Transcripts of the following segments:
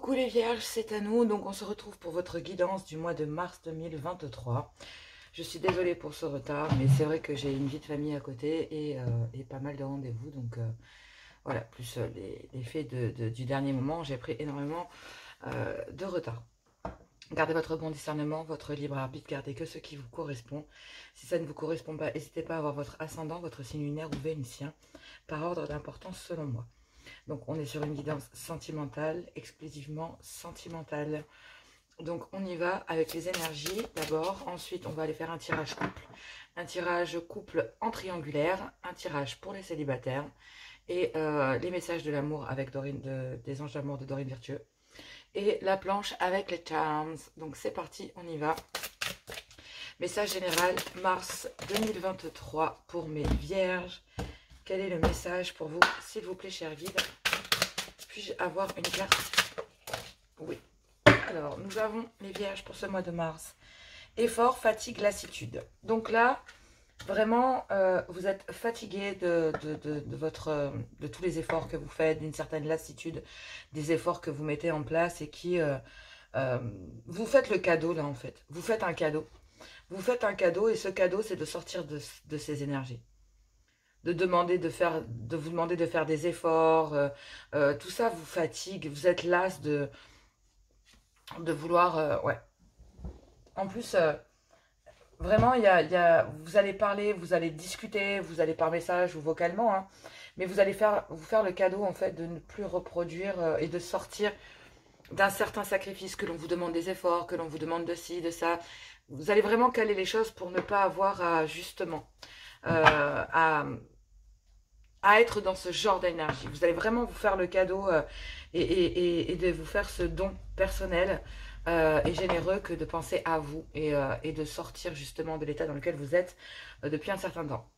Coucou les vierges, c'est à nous. Donc on se retrouve pour votre guidance du mois de mars 2023. Je suis désolée pour ce retard, mais c'est vrai que j'ai une vie de famille à côté et pas mal de rendez-vous. Donc voilà, plus les faits du dernier moment, j'ai pris énormément de retard. Gardez votre bon discernement, votre libre arbitre, gardez que ce qui vous correspond. Si ça ne vous correspond pas, n'hésitez pas à avoir votre ascendant, votre signe lunaire ou vénitien, par ordre d'importance selon moi. Donc on est sur une guidance sentimentale, exclusivement sentimentale. Donc on y va avec les énergies d'abord. Ensuite on va aller faire un tirage couple. Un tirage couple en triangulaire, un tirage pour les célibataires et les messages de l'amour avec des anges d'amour de Dorine Virtueux. Et la planche avec les charms. Donc c'est parti, on y va. Message général, mars 2023 pour mes vierges. Quel est le message pour vous, s'il vous plaît, cher guide? Puis-je avoir une carte? Oui. Alors, nous avons les vierges pour ce mois de mars. Effort, fatigue, lassitude. Donc là, vraiment, vous êtes fatigué de tous les efforts que vous faites, d'une certaine lassitude, des efforts que vous mettez en place et qui... vous faites le cadeau, là, en fait. Vous faites un cadeau. Vous faites un cadeau et ce cadeau, c'est de sortir de ces énergies. De vous demander de faire des efforts, tout ça vous fatigue, vous êtes las de vouloir, ouais. En plus, vraiment, vous allez parler, vous allez discuter, vous allez par message ou vocalement, hein, mais vous allez vous faire le cadeau, en fait, de ne plus reproduire et de sortir d'un certain sacrifice, que l'on vous demande des efforts, que l'on vous demande de ci, de ça. Vous allez vraiment caler les choses pour ne pas avoir à, justement, à être dans ce genre d'énergie. Vous allez vraiment vous faire le cadeau et de vous faire ce don personnel et généreux que de penser à vous et de sortir justement de l'état dans lequel vous êtes depuis un certain temps.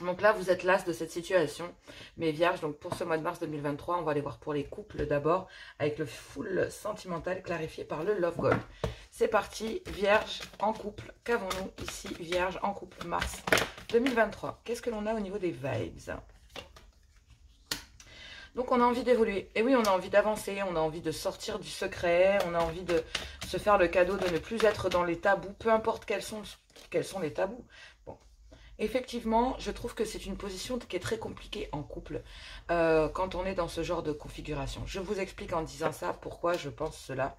Donc là, vous êtes las de cette situation, mes vierges. Donc pour ce mois de mars 2023, on va aller voir pour les couples d'abord, avec le full sentimental clarifié par le Love Gold. C'est parti, vierge en couple. Qu'avons-nous ici, vierge en couple, mars 2023? Qu'est-ce que l'on a au niveau des vibes? Donc on a envie d'évoluer. Et oui, on a envie d'avancer, on a envie de sortir du secret, on a envie de se faire le cadeau de ne plus être dans les tabous, peu importe quels sont les tabous. Bon. Effectivement, je trouve que c'est une position qui est très compliquée en couple quand on est dans ce genre de configuration. Je vous explique en disant ça, pourquoi je pense cela.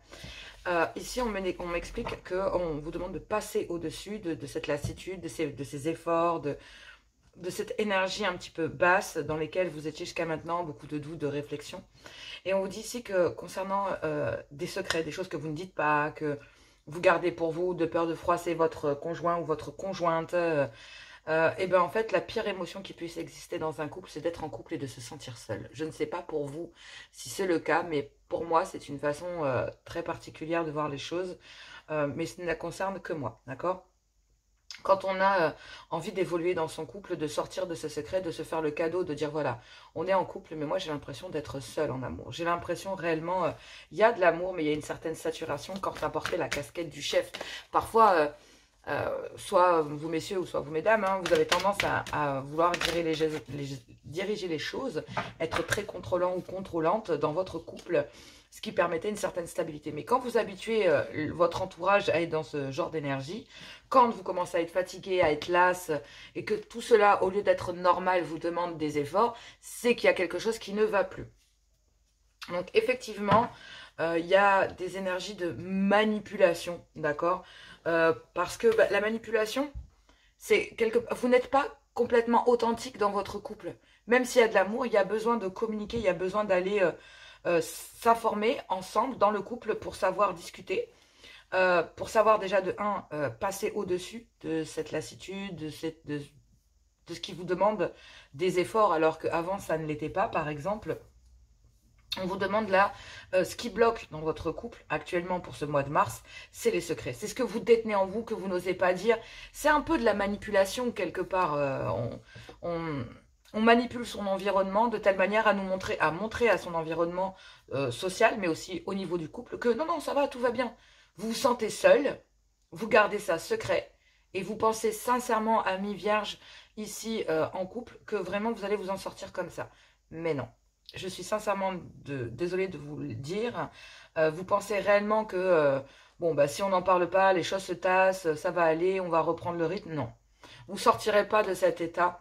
Ici, on m'explique qu'on vous demande de passer au-dessus de cette lassitude, de ces efforts, de cette énergie un petit peu basse dans lesquelles vous étiez jusqu'à maintenant, beaucoup de doutes, de réflexion. Et on vous dit ici que concernant des secrets, des choses que vous ne dites pas, que vous gardez pour vous, de peur de froisser votre conjoint ou votre conjointe, et bien en fait, la pire émotion qui puisse exister dans un couple, c'est d'être en couple et de se sentir seul. Je ne sais pas pour vous si c'est le cas, mais pour moi, c'est une façon très particulière de voir les choses, mais ce ne concerne que moi, d'accord ? Quand on a envie d'évoluer dans son couple, de sortir de ce secret, de se faire le cadeau, de dire voilà, on est en couple, mais moi j'ai l'impression d'être seule en amour. J'ai l'impression réellement, il y a de l'amour, mais il y a une certaine saturation quand on a porté la casquette du chef. Parfois, soit vous messieurs ou soit vous mesdames, hein, vous avez tendance à vouloir diriger les choses, être très contrôlant ou contrôlante dans votre couple, ce qui permettait une certaine stabilité. Mais quand vous habituez votre entourage à être dans ce genre d'énergie, quand vous commencez à être fatigué, à être las, et que tout cela, au lieu d'être normal, vous demande des efforts, c'est qu'il y a quelque chose qui ne va plus. Donc effectivement, il y a des énergies de manipulation, d'accord ? Parce que la manipulation, c'est vous n'êtes pas complètement authentique dans votre couple. Même s'il y a de l'amour, il y a besoin de communiquer, il y a besoin d'aller s'informer ensemble dans le couple pour savoir discuter, pour savoir déjà de passer au-dessus de cette lassitude, de ce qui vous demande des efforts alors qu'avant ça ne l'était pas, par exemple. On vous demande là, ce qui bloque dans votre couple actuellement pour ce mois de mars, c'est les secrets. C'est ce que vous détenez en vous, que vous n'osez pas dire. C'est un peu de la manipulation quelque part. On manipule son environnement de telle manière à montrer à son environnement social, mais aussi au niveau du couple, que non, ça va, tout va bien. Vous vous sentez seul, vous gardez ça secret, et vous pensez sincèrement, amis vierges, ici en couple, que vraiment vous allez vous en sortir comme ça. Mais non. je suis sincèrement désolée de vous le dire, vous pensez réellement que, bon, bah, si on n'en parle pas, les choses se tassent, ça va aller, on va reprendre le rythme? Non. Vous sortirez pas de cet état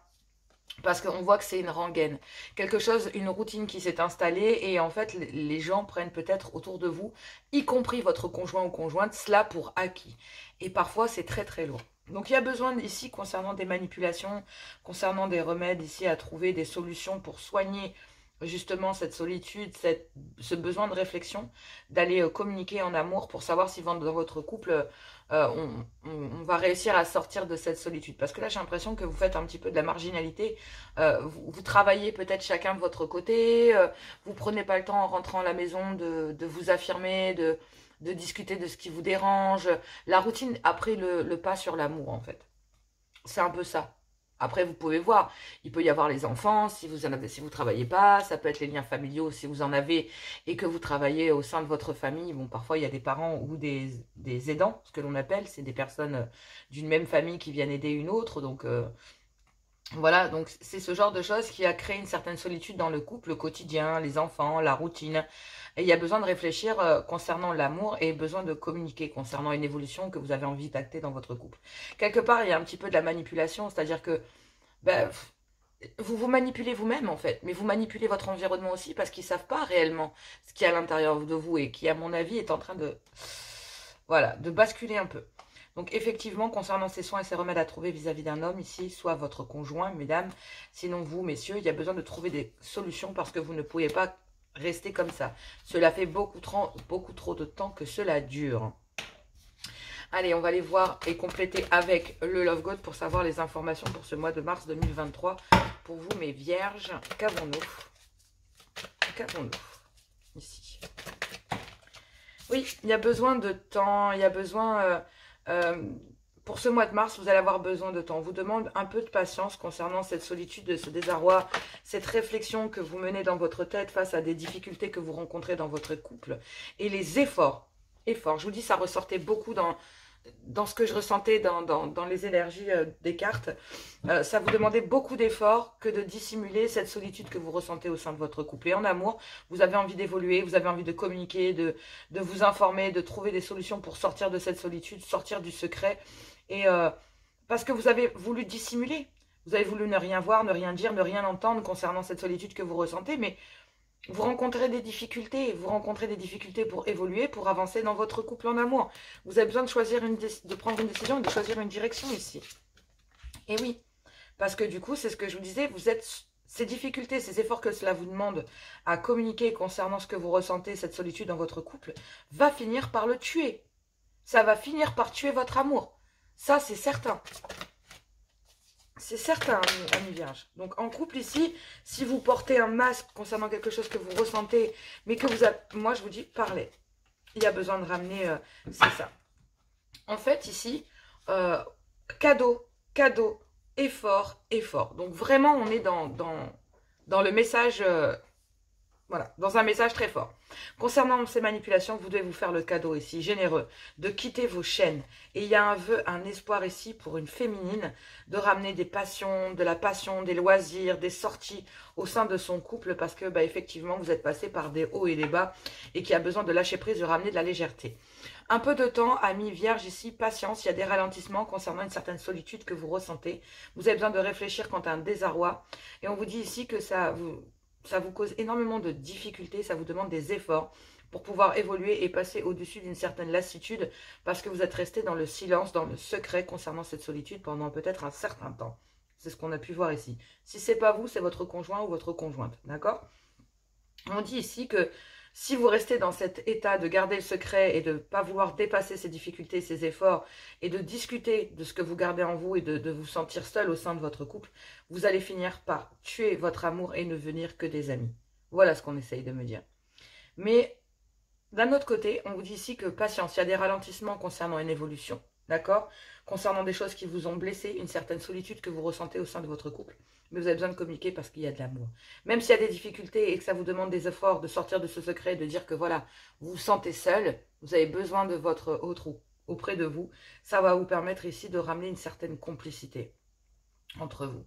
parce qu'on voit que c'est une rengaine. Quelque chose, une routine qui s'est installée et en fait, les gens prennent peut-être autour de vous, y compris votre conjoint ou conjointe, cela pour acquis. Et parfois, c'est très très lourd. Donc il y a besoin ici, concernant des manipulations, concernant des remèdes ici, à trouver des solutions pour soigner justement cette solitude, ce besoin de réflexion, d'aller communiquer en amour pour savoir si dans votre couple, on va réussir à sortir de cette solitude. Parce que là, j'ai l'impression que vous faites un petit peu de la marginalité. Vous travaillez peut-être chacun de votre côté, vous prenez pas le temps en rentrant à la maison de vous affirmer, de discuter de ce qui vous dérange. La routine a pris le pas sur l'amour, en fait. C'est un peu ça. Après, vous pouvez voir, il peut y avoir les enfants, si vous en avez, si vous travaillez pas, ça peut être les liens familiaux si vous en avez et que vous travaillez au sein de votre famille. Bon, parfois, il y a des parents ou des aidants, ce que l'on appelle, c'est des personnes d'une même famille qui viennent aider une autre. Donc, voilà, donc c'est ce genre de choses qui a créé une certaine solitude dans le couple, le quotidien, les enfants, la routine. Et il y a besoin de réfléchir concernant l'amour et besoin de communiquer concernant une évolution que vous avez envie d'acter dans votre couple. Quelque part, il y a un petit peu de la manipulation, c'est-à-dire que ben, vous vous manipulez vous-même en fait, mais vous manipulez votre environnement aussi parce qu'ils ne savent pas réellement ce qu'il y a à l'intérieur de vous et qui, à mon avis, est en train de, voilà, de basculer un peu. Donc effectivement, concernant ces soins et ces remèdes à trouver vis-à-vis d'un homme, ici, soit votre conjoint, mesdames, sinon vous, messieurs, il y a besoin de trouver des solutions parce que vous ne pouvez pas rester comme ça. Cela fait beaucoup trop de temps que cela dure. Allez, on va aller voir et compléter avec le Love God pour savoir les informations pour ce mois de mars 2023. Pour vous, mes vierges, qu'avons-nous? Qu'avons-nous ici? Oui, il y a besoin de temps, il y a besoin... pour ce mois de mars, vous allez avoir besoin de temps. On vous demande un peu de patience concernant cette solitude, ce désarroi, cette réflexion que vous menez dans votre tête face à des difficultés que vous rencontrez dans votre couple. Et les efforts. Je vous dis, ça ressortait beaucoup dans ce que je ressentais dans les énergies des cartes. Ça vous demandait beaucoup d'efforts que de dissimuler cette solitude que vous ressentez au sein de votre couple. Et en amour, vous avez envie d'évoluer, vous avez envie de communiquer, de vous informer, de trouver des solutions pour sortir de cette solitude, sortir du secret. Et parce que vous avez voulu dissimuler. Vous avez voulu ne rien voir, ne rien dire, ne rien entendre concernant cette solitude que vous ressentez. Mais vous rencontrez des difficultés. Vous rencontrez des difficultés pour évoluer, pour avancer dans votre couple en amour. Vous avez besoin de choisir de prendre une décision et de choisir une direction ici. Et oui, parce que du coup, c'est ce que je vous disais, vous êtes... Ces difficultés, ces efforts que cela vous demande à communiquer concernant ce que vous ressentez, cette solitude dans votre couple, va finir par le tuer. Ça va finir par tuer votre amour. Ça, c'est certain. C'est certain, amis vierges. Donc, en couple ici, si vous portez un masque concernant quelque chose que vous ressentez, mais que vous avez... Moi, je vous dis, parlez. Il y a besoin de ramener... c'est ça. En fait, ici, cadeau, effort. Donc, vraiment, on est dans le message... voilà, dans un message très fort. Concernant ces manipulations, vous devez vous faire le cadeau ici, généreux, de quitter vos chaînes. Et il y a un vœu, un espoir ici pour une féminine, de ramener des passions, de la passion, des loisirs, des sorties au sein de son couple, parce que, bah, effectivement, vous êtes passé par des hauts et des bas, et qui a besoin de lâcher prise, de ramener de la légèreté. Un peu de temps, amis vierges, ici, patience, il y a des ralentissements concernant une certaine solitude que vous ressentez. Vous avez besoin de réfléchir quant à un désarroi. Et on vous dit ici que ça vous cause énormément de difficultés, ça vous demande des efforts pour pouvoir évoluer et passer au-dessus d'une certaine lassitude parce que vous êtes resté dans le silence, dans le secret concernant cette solitude pendant peut-être un certain temps. C'est ce qu'on a pu voir ici. Si ce n'est pas vous, c'est votre conjoint ou votre conjointe, d'accord? On dit ici que si vous restez dans cet état de garder le secret et de ne pas vouloir dépasser ces difficultés, ces efforts, et de discuter de ce que vous gardez en vous et de vous sentir seul au sein de votre couple, vous allez finir par tuer votre amour et ne venir que des amis. Voilà ce qu'on essaye de me dire. Mais d'un autre côté, on vous dit ici que patience, il y a des ralentissements concernant une évolution, d'accord? Concernant des choses qui vous ont blessé, une certaine solitude que vous ressentez au sein de votre couple. Mais vous avez besoin de communiquer parce qu'il y a de l'amour. Même s'il y a des difficultés et que ça vous demande des efforts de sortir de ce secret, de dire que voilà, vous vous sentez seul, vous avez besoin de votre autre auprès de vous, ça va vous permettre ici de ramener une certaine complicité entre vous.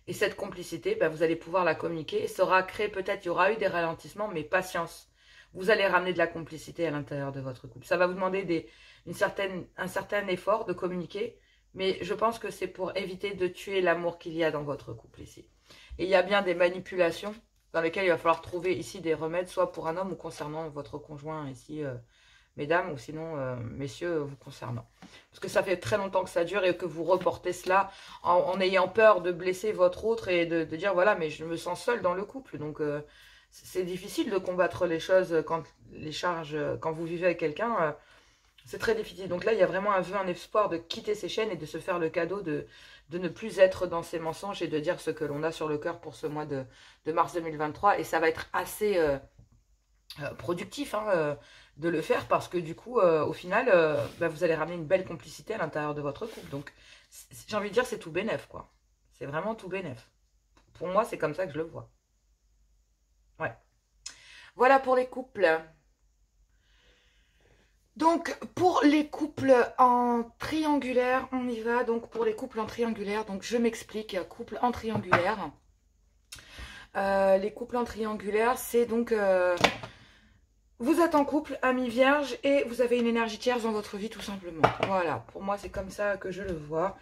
Et cette complicité, ben, vous allez pouvoir la communiquer. Et ça aura créé peut-être, il y aura eu des ralentissements, mais patience. Vous allez ramener de la complicité à l'intérieur de votre couple. Ça va vous demander un certain effort de communiquer, mais je pense que c'est pour éviter de tuer l'amour qu'il y a dans votre couple ici. Et il y a bien des manipulations dans lesquelles il va falloir trouver ici des remèdes, soit pour un homme ou concernant votre conjoint ici, mesdames, ou sinon, messieurs, vous concernant. Parce que ça fait très longtemps que ça dure et que vous reportez cela en ayant peur de blesser votre autre et de dire, voilà, mais je me sens seule dans le couple. Donc, c'est difficile de combattre les choses quand les charges, quand vous vivez avec quelqu'un, c'est très difficile. Donc là, il y a vraiment un vœu, un espoir de quitter ces chaînes et de se faire le cadeau de ne plus être dans ces mensonges et de dire ce que l'on a sur le cœur pour ce mois de mars 2023. Et ça va être assez productif de le faire parce que du coup, au final, bah, vous allez ramener une belle complicité à l'intérieur de votre couple. Donc, j'ai envie de dire, c'est tout bénef, quoi. C'est vraiment tout bénef. Pour moi, c'est comme ça que je le vois. Ouais. Voilà pour les couples. Donc, pour les couples en triangulaire, on y va. Donc, pour les couples en triangulaire, donc je m'explique. Couple en triangulaire. Les couples en triangulaire, c'est donc... vous êtes en couple, ami vierge, et vous avez une énergie tierce dans votre vie, tout simplement. Voilà, pour moi, c'est comme ça que je le vois.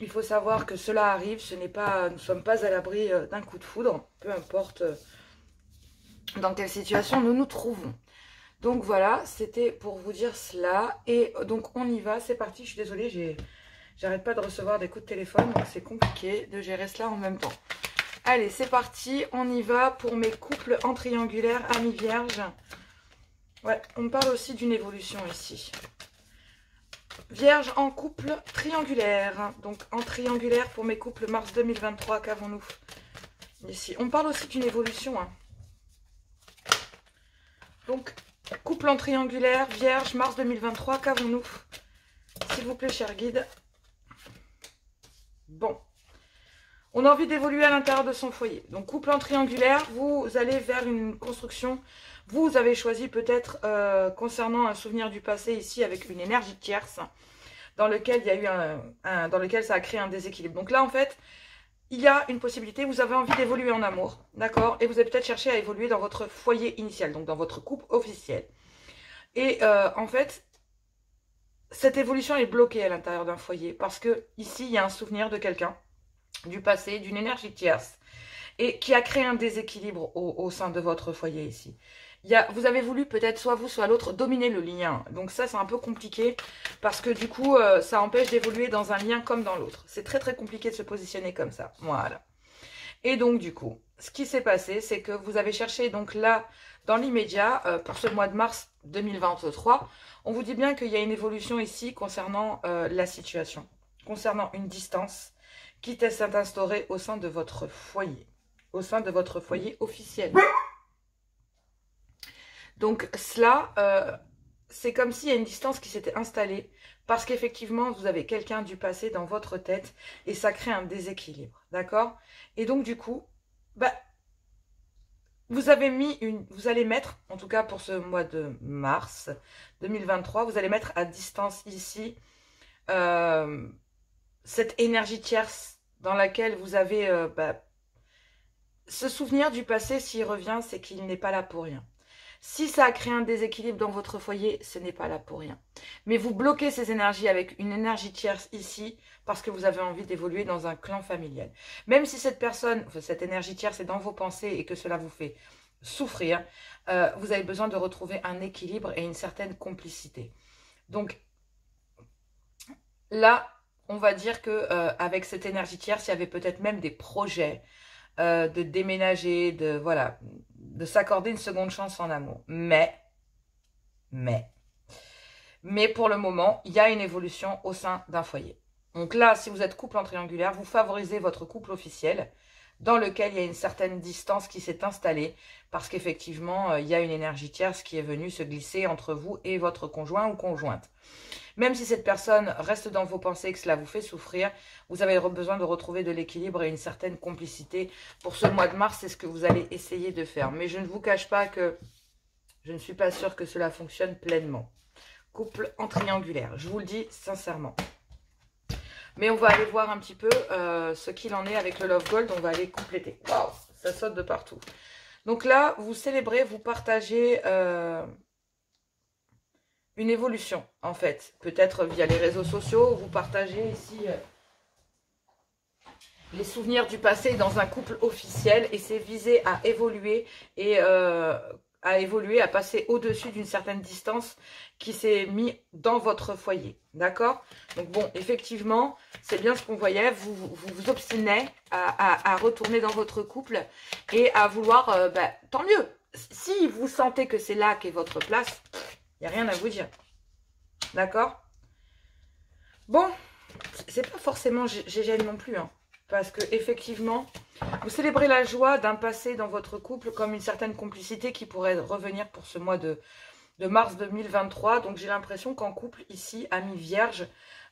Il faut savoir que cela arrive, nous ne sommes pas à l'abri d'un coup de foudre, peu importe dans quelle situation nous nous trouvons. Donc voilà, c'était pour vous dire cela. Et donc on y va, c'est parti. Je suis désolée, j'arrête pas de recevoir des coups de téléphone, donc c'est compliqué de gérer cela en même temps. Allez, c'est parti, on y va pour mes couples en triangulaire, amis vierges. Ouais, on me parle aussi d'une évolution ici. Vierge en couple triangulaire. Donc en triangulaire pour mes couples mars 2023, qu'avons-nous ici? On parle aussi d'une évolution. Hein. Donc, couple en triangulaire, vierge, mars 2023, qu'avons-nous? S'il vous plaît, cher guide. Bon. On a envie d'évoluer à l'intérieur de son foyer. Donc, couple en triangulaire, vous allez vers une construction. Vous avez choisi peut-être, concernant un souvenir du passé ici, avec une énergie tierce, dans lequel il y a eu dans lequel ça a créé un déséquilibre. Donc là, en fait, il y a une possibilité, vous avez envie d'évoluer en amour, d'accord? Et vous avez peut-être cherché à évoluer dans votre foyer initial, donc dans votre couple officiel. Et en fait, cette évolution est bloquée à l'intérieur d'un foyer, parce que ici, il y a un souvenir de quelqu'un, du passé, d'une énergie tierce, et qui a créé un déséquilibre au sein de votre foyer ici. Vous avez voulu peut-être soit vous, soit l'autre dominer le lien. Donc ça, c'est un peu compliqué parce que du coup, ça empêche d'évoluer dans un lien comme dans l'autre. C'est très très compliqué de se positionner comme ça. Voilà. Et donc du coup, ce qui s'est passé, c'est que vous avez cherché donc là, dans l'immédiat, pour ce mois de mars 2023, on vous dit bien qu'il y a une évolution ici concernant la situation, concernant une distance qui s'est instaurée au sein de votre foyer, au sein de votre foyer officiel. Donc cela, c'est comme s'il y a une distance qui s'était installée parce qu'effectivement, vous avez quelqu'un du passé dans votre tête et ça crée un déséquilibre, d'accord? Et donc du coup, bah, vous allez mettre, en tout cas pour ce mois de mars 2023, vous allez mettre à distance ici cette énergie tierce dans laquelle vous avez ce souvenir du passé, s'il revient, c'est qu'il n'est pas là pour rien. Si ça a créé un déséquilibre dans votre foyer, ce n'est pas là pour rien. Mais vous bloquez ces énergies avec une énergie tierce ici parce que vous avez envie d'évoluer dans un clan familial. Même si cette personne, cette énergie tierce est dans vos pensées et que cela vous fait souffrir, vous avez besoin de retrouver un équilibre et une certaine complicité. Donc là, on va dire que avec cette énergie tierce, il y avait peut-être même des projets de déménager, de s'accorder une seconde chance en amour. Mais pour le moment, il y a une évolution au sein d'un foyer. Donc là, si vous êtes couple en triangulaire, vous favorisez votre couple officiel dans lequel il y a une certaine distance qui s'est installée parce qu'effectivement, il y a une énergie tierce qui est venue se glisser entre vous et votre conjoint ou conjointe. Même si cette personne reste dans vos pensées et que cela vous fait souffrir, vous avez besoin de retrouver de l'équilibre et une certaine complicité. Pour ce mois de mars, c'est ce que vous allez essayer de faire. Mais je ne vous cache pas que je ne suis pas sûre que cela fonctionne pleinement. Couple en triangulaire, je vous le dis sincèrement. Mais on va aller voir un petit peu ce qu'il en est avec le Love Gold. On va aller compléter. Waouh, ça saute de partout. Donc là, vous célébrez, vous partagez une évolution, en fait. Peut-être via les réseaux sociaux, vous partagez ici les souvenirs du passé dans un couple officiel. Et c'est visé à évoluer et à passer au-dessus d'une certaine distance qui s'est mis dans votre foyer. D'accord? Donc bon, effectivement, c'est bien ce qu'on voyait. Vous obstinez à retourner dans votre couple et à vouloir, tant mieux. Si vous sentez que c'est là qu'est votre place, il n'y a rien à vous dire. D'accord? Bon, c'est pas forcément GGN non plus, hein, parce que effectivement, vous célébrez la joie d'un passé dans votre couple comme une certaine complicité qui pourrait revenir pour ce mois de mars 2023. Donc j'ai l'impression qu'en couple ici, amis vierges,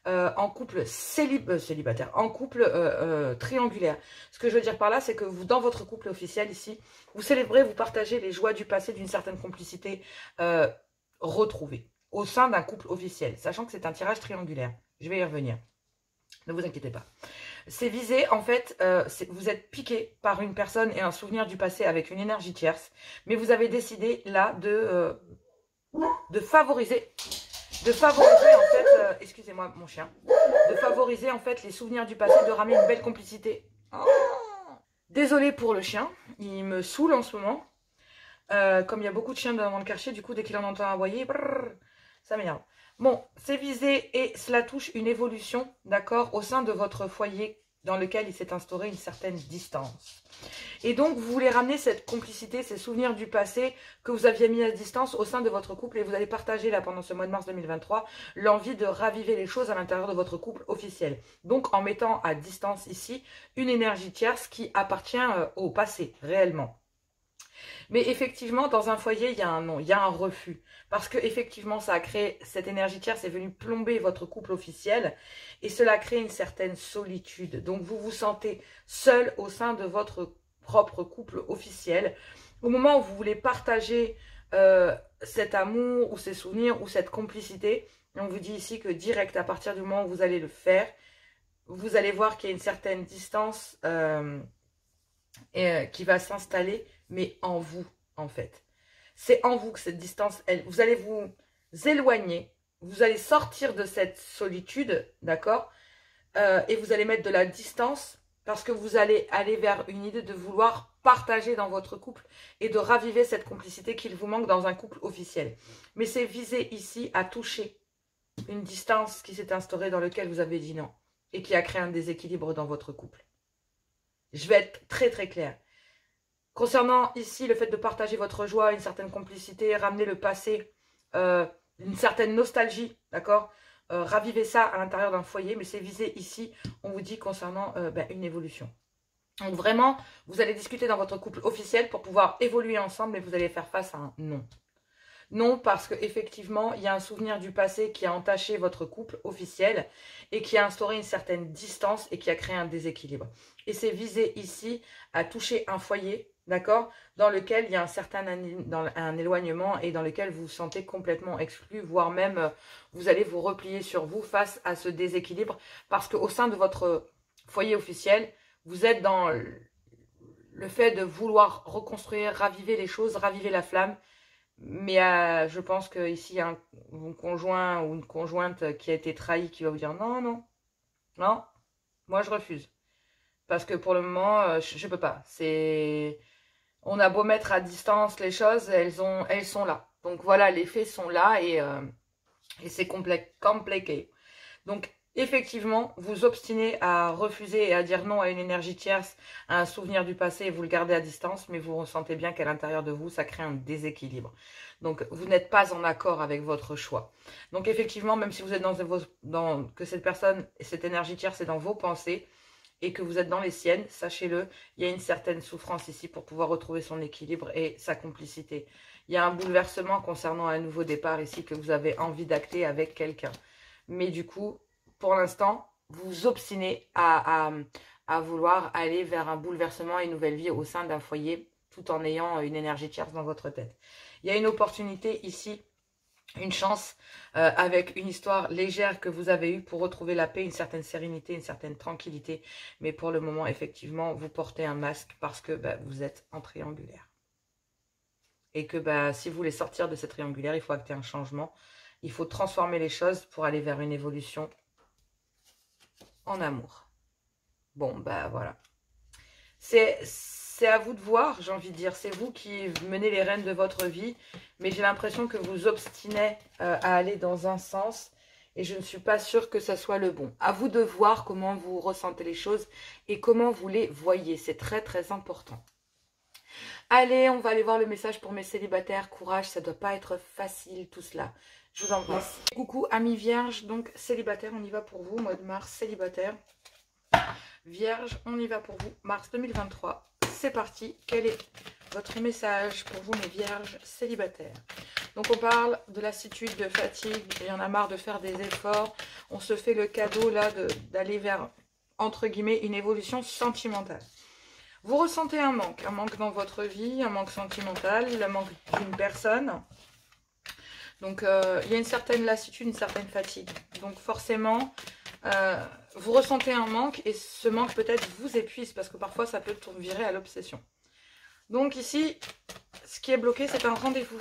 en couple célibataire, en couple triangulaire. Ce que je veux dire par là, c'est que vous, dans votre couple officiel ici, vous célébrez, vous partagez les joies du passé d'une certaine complicité retrouvée au sein d'un couple officiel, sachant que c'est un tirage triangulaire. Je vais y revenir. Ne vous inquiétez pas. C'est visé, en fait, vous êtes piqué par une personne et un souvenir du passé avec une énergie tierce, mais vous avez décidé là de favoriser en fait, excusez-moi mon chien, de favoriser en fait les souvenirs du passé, de ramener une belle complicité. Oh, désolée pour le chien, il me saoule en ce moment. Comme il y a beaucoup de chiens dans le quartier, du coup dès qu'il en entend aboyer, ça m'énerve. Bon, c'est visé et cela touche une évolution, d'accord, au sein de votre foyer dans lequel il s'est instauré une certaine distance. Et donc, vous voulez ramener cette complicité, ces souvenirs du passé que vous aviez mis à distance au sein de votre couple et vous allez partager là pendant ce mois de mars 2023 l'envie de raviver les choses à l'intérieur de votre couple officiel. Donc, en mettant à distance ici une énergie tierce qui appartient au passé, réellement. Mais effectivement, dans un foyer, il y a un non, il y a un refus. Parce que effectivement, ça a créé, cette énergie tierce est venue plomber votre couple officiel et cela crée une certaine solitude. Donc, vous vous sentez seul au sein de votre propre couple officiel. Au moment où vous voulez partager cet amour ou ces souvenirs ou cette complicité, on vous dit ici que direct, à partir du moment où vous allez le faire, vous allez voir qu'il y a une certaine distance qui va s'installer, mais en vous, en fait. C'est en vous que cette distance, vous allez vous éloigner, vous allez sortir de cette solitude, d'accord, et vous allez mettre de la distance parce que vous allez aller vers une idée de vouloir partager dans votre couple et de raviver cette complicité qu'il vous manque dans un couple officiel. Mais c'est visé ici à toucher une distance qui s'est instaurée dans laquelle vous avez dit non et qui a créé un déséquilibre dans votre couple. Je vais être très très claire. Concernant ici le fait de partager votre joie, une certaine complicité, ramener le passé, une certaine nostalgie, d'accord, raviver ça à l'intérieur d'un foyer, mais c'est visé ici, on vous dit concernant une évolution. Donc vraiment, vous allez discuter dans votre couple officiel pour pouvoir évoluer ensemble et vous allez faire face à un non. Non, parce qu'effectivement, il y a un souvenir du passé qui a entaché votre couple officiel et qui a instauré une certaine distance et qui a créé un déséquilibre. Et c'est visé ici à toucher un foyer, d'accord, dans lequel il y a un certain un éloignement et dans lequel vous vous sentez complètement exclu, voire même vous allez vous replier sur vous face à ce déséquilibre parce qu'au sein de votre foyer officiel, vous êtes dans le fait de vouloir reconstruire, raviver les choses, raviver la flamme. Mais je pense qu'ici, il y a un conjoint ou une conjointe qui a été trahi qui va vous dire non, non, non, moi je refuse. Parce que pour le moment, je peux pas. On a beau mettre à distance les choses, elles sont là. Donc voilà, les faits sont là et c'est compliqué. Donc effectivement, vous obstinez à refuser et à dire non à une énergie tierce, à un souvenir du passé et vous le gardez à distance, mais vous ressentez bien qu'à l'intérieur de vous, ça crée un déséquilibre. Donc vous n'êtes pas en accord avec votre choix. Donc effectivement, même si vous êtes que cette personne, cette énergie tierce est dans vos pensées et que vous êtes dans les siennes, sachez-le, il y a une certaine souffrance ici pour pouvoir retrouver son équilibre et sa complicité. Il y a un bouleversement concernant un nouveau départ ici que vous avez envie d'acter avec quelqu'un. Mais du coup, pour l'instant, vous obstinez à vouloir aller vers un bouleversement et une nouvelle vie au sein d'un foyer tout en ayant une énergie tierce dans votre tête. Il y a une opportunité ici une chance avec une histoire légère que vous avez eue pour retrouver la paix, une certaine sérénité, une certaine tranquillité. Mais pour le moment, effectivement, vous portez un masque parce que vous êtes en triangulaire. Et que si vous voulez sortir de cette triangulaire, il faut acter un changement. Il faut transformer les choses pour aller vers une évolution en amour. Bon, voilà. C'est à vous de voir, j'ai envie de dire. C'est vous qui menez les rênes de votre vie. Mais j'ai l'impression que vous obstinez à aller dans un sens. Et je ne suis pas sûre que ça soit le bon. À vous de voir comment vous ressentez les choses et comment vous les voyez. C'est très, très important. Allez, on va aller voir le message pour mes célibataires. Courage, ça ne doit pas être facile tout cela. Je vous embrasse. Coucou, amis vierges. Donc, célibataire, on y va pour vous. Mois de mars, célibataire. Vierge, on y va pour vous. Mars 2023. C'est parti. Quel est votre message pour vous, mes vierges célibataires? Donc, on parle de lassitude, de fatigue. Il y en a marre de faire des efforts. On se fait le cadeau, là, d'aller vers, entre guillemets, une évolution sentimentale. Vous ressentez un manque dans votre vie, un manque sentimental, le manque d'une personne. Donc, il y a une certaine lassitude, une certaine fatigue. Donc, forcément, vous ressentez un manque et ce manque peut-être vous épuise parce que parfois, ça peut virer à l'obsession. Donc, ici, ce qui est bloqué, c'est un rendez-vous.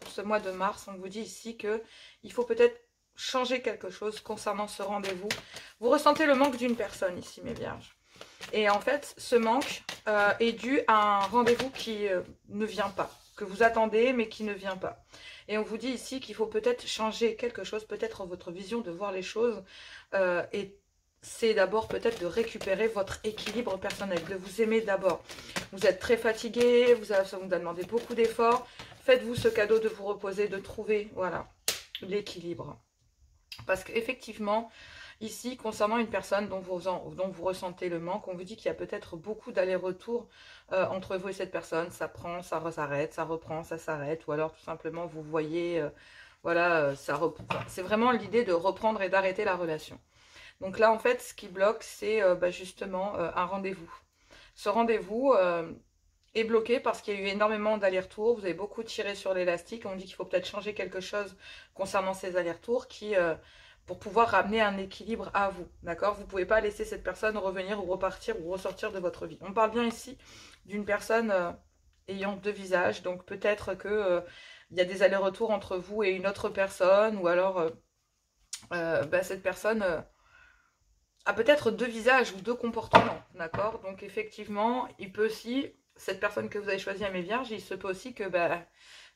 Pour ce mois de mars, on vous dit ici qu'il faut peut-être changer quelque chose concernant ce rendez-vous. Vous ressentez le manque d'une personne ici, mes vierges. Et en fait, ce manque est dû à un rendez-vous qui ne vient pas, que vous attendez mais qui ne vient pas. Et on vous dit ici qu'il faut peut-être changer quelque chose, peut-être votre vision de voir les choses. Et c'est d'abord peut-être de récupérer votre équilibre personnel, de vous aimer d'abord. Vous êtes très fatigué, ça vous a demandé beaucoup d'efforts. Faites-vous ce cadeau de vous reposer, de trouver voilà, l'équilibre. Parce qu'effectivement, ici, concernant une personne dont vous ressentez le manque, on vous dit qu'il y a peut-être beaucoup d'allers-retours entre vous et cette personne. Ça prend, ça s'arrête, ça reprend, ça s'arrête. Ou alors tout simplement, vous voyez, voilà, c'est vraiment l'idée de reprendre et d'arrêter la relation. Donc là, en fait, ce qui bloque, c'est justement un rendez-vous. Ce rendez-vous est bloqué parce qu'il y a eu énormément d'allers-retours. Vous avez beaucoup tiré sur l'élastique. On dit qu'il faut peut-être changer quelque chose concernant ces allers-retours pour pouvoir ramener un équilibre à vous, d'accord? Vous ne pouvez pas laisser cette personne revenir ou repartir ou ressortir de votre vie. On parle bien ici d'une personne ayant deux visages, donc peut-être que il y a des allers-retours entre vous et une autre personne, ou alors cette personne a peut-être deux visages ou deux comportements, d'accord? Donc effectivement, il peut aussi, cette personne que vous avez choisie à mes vierges, il se peut aussi que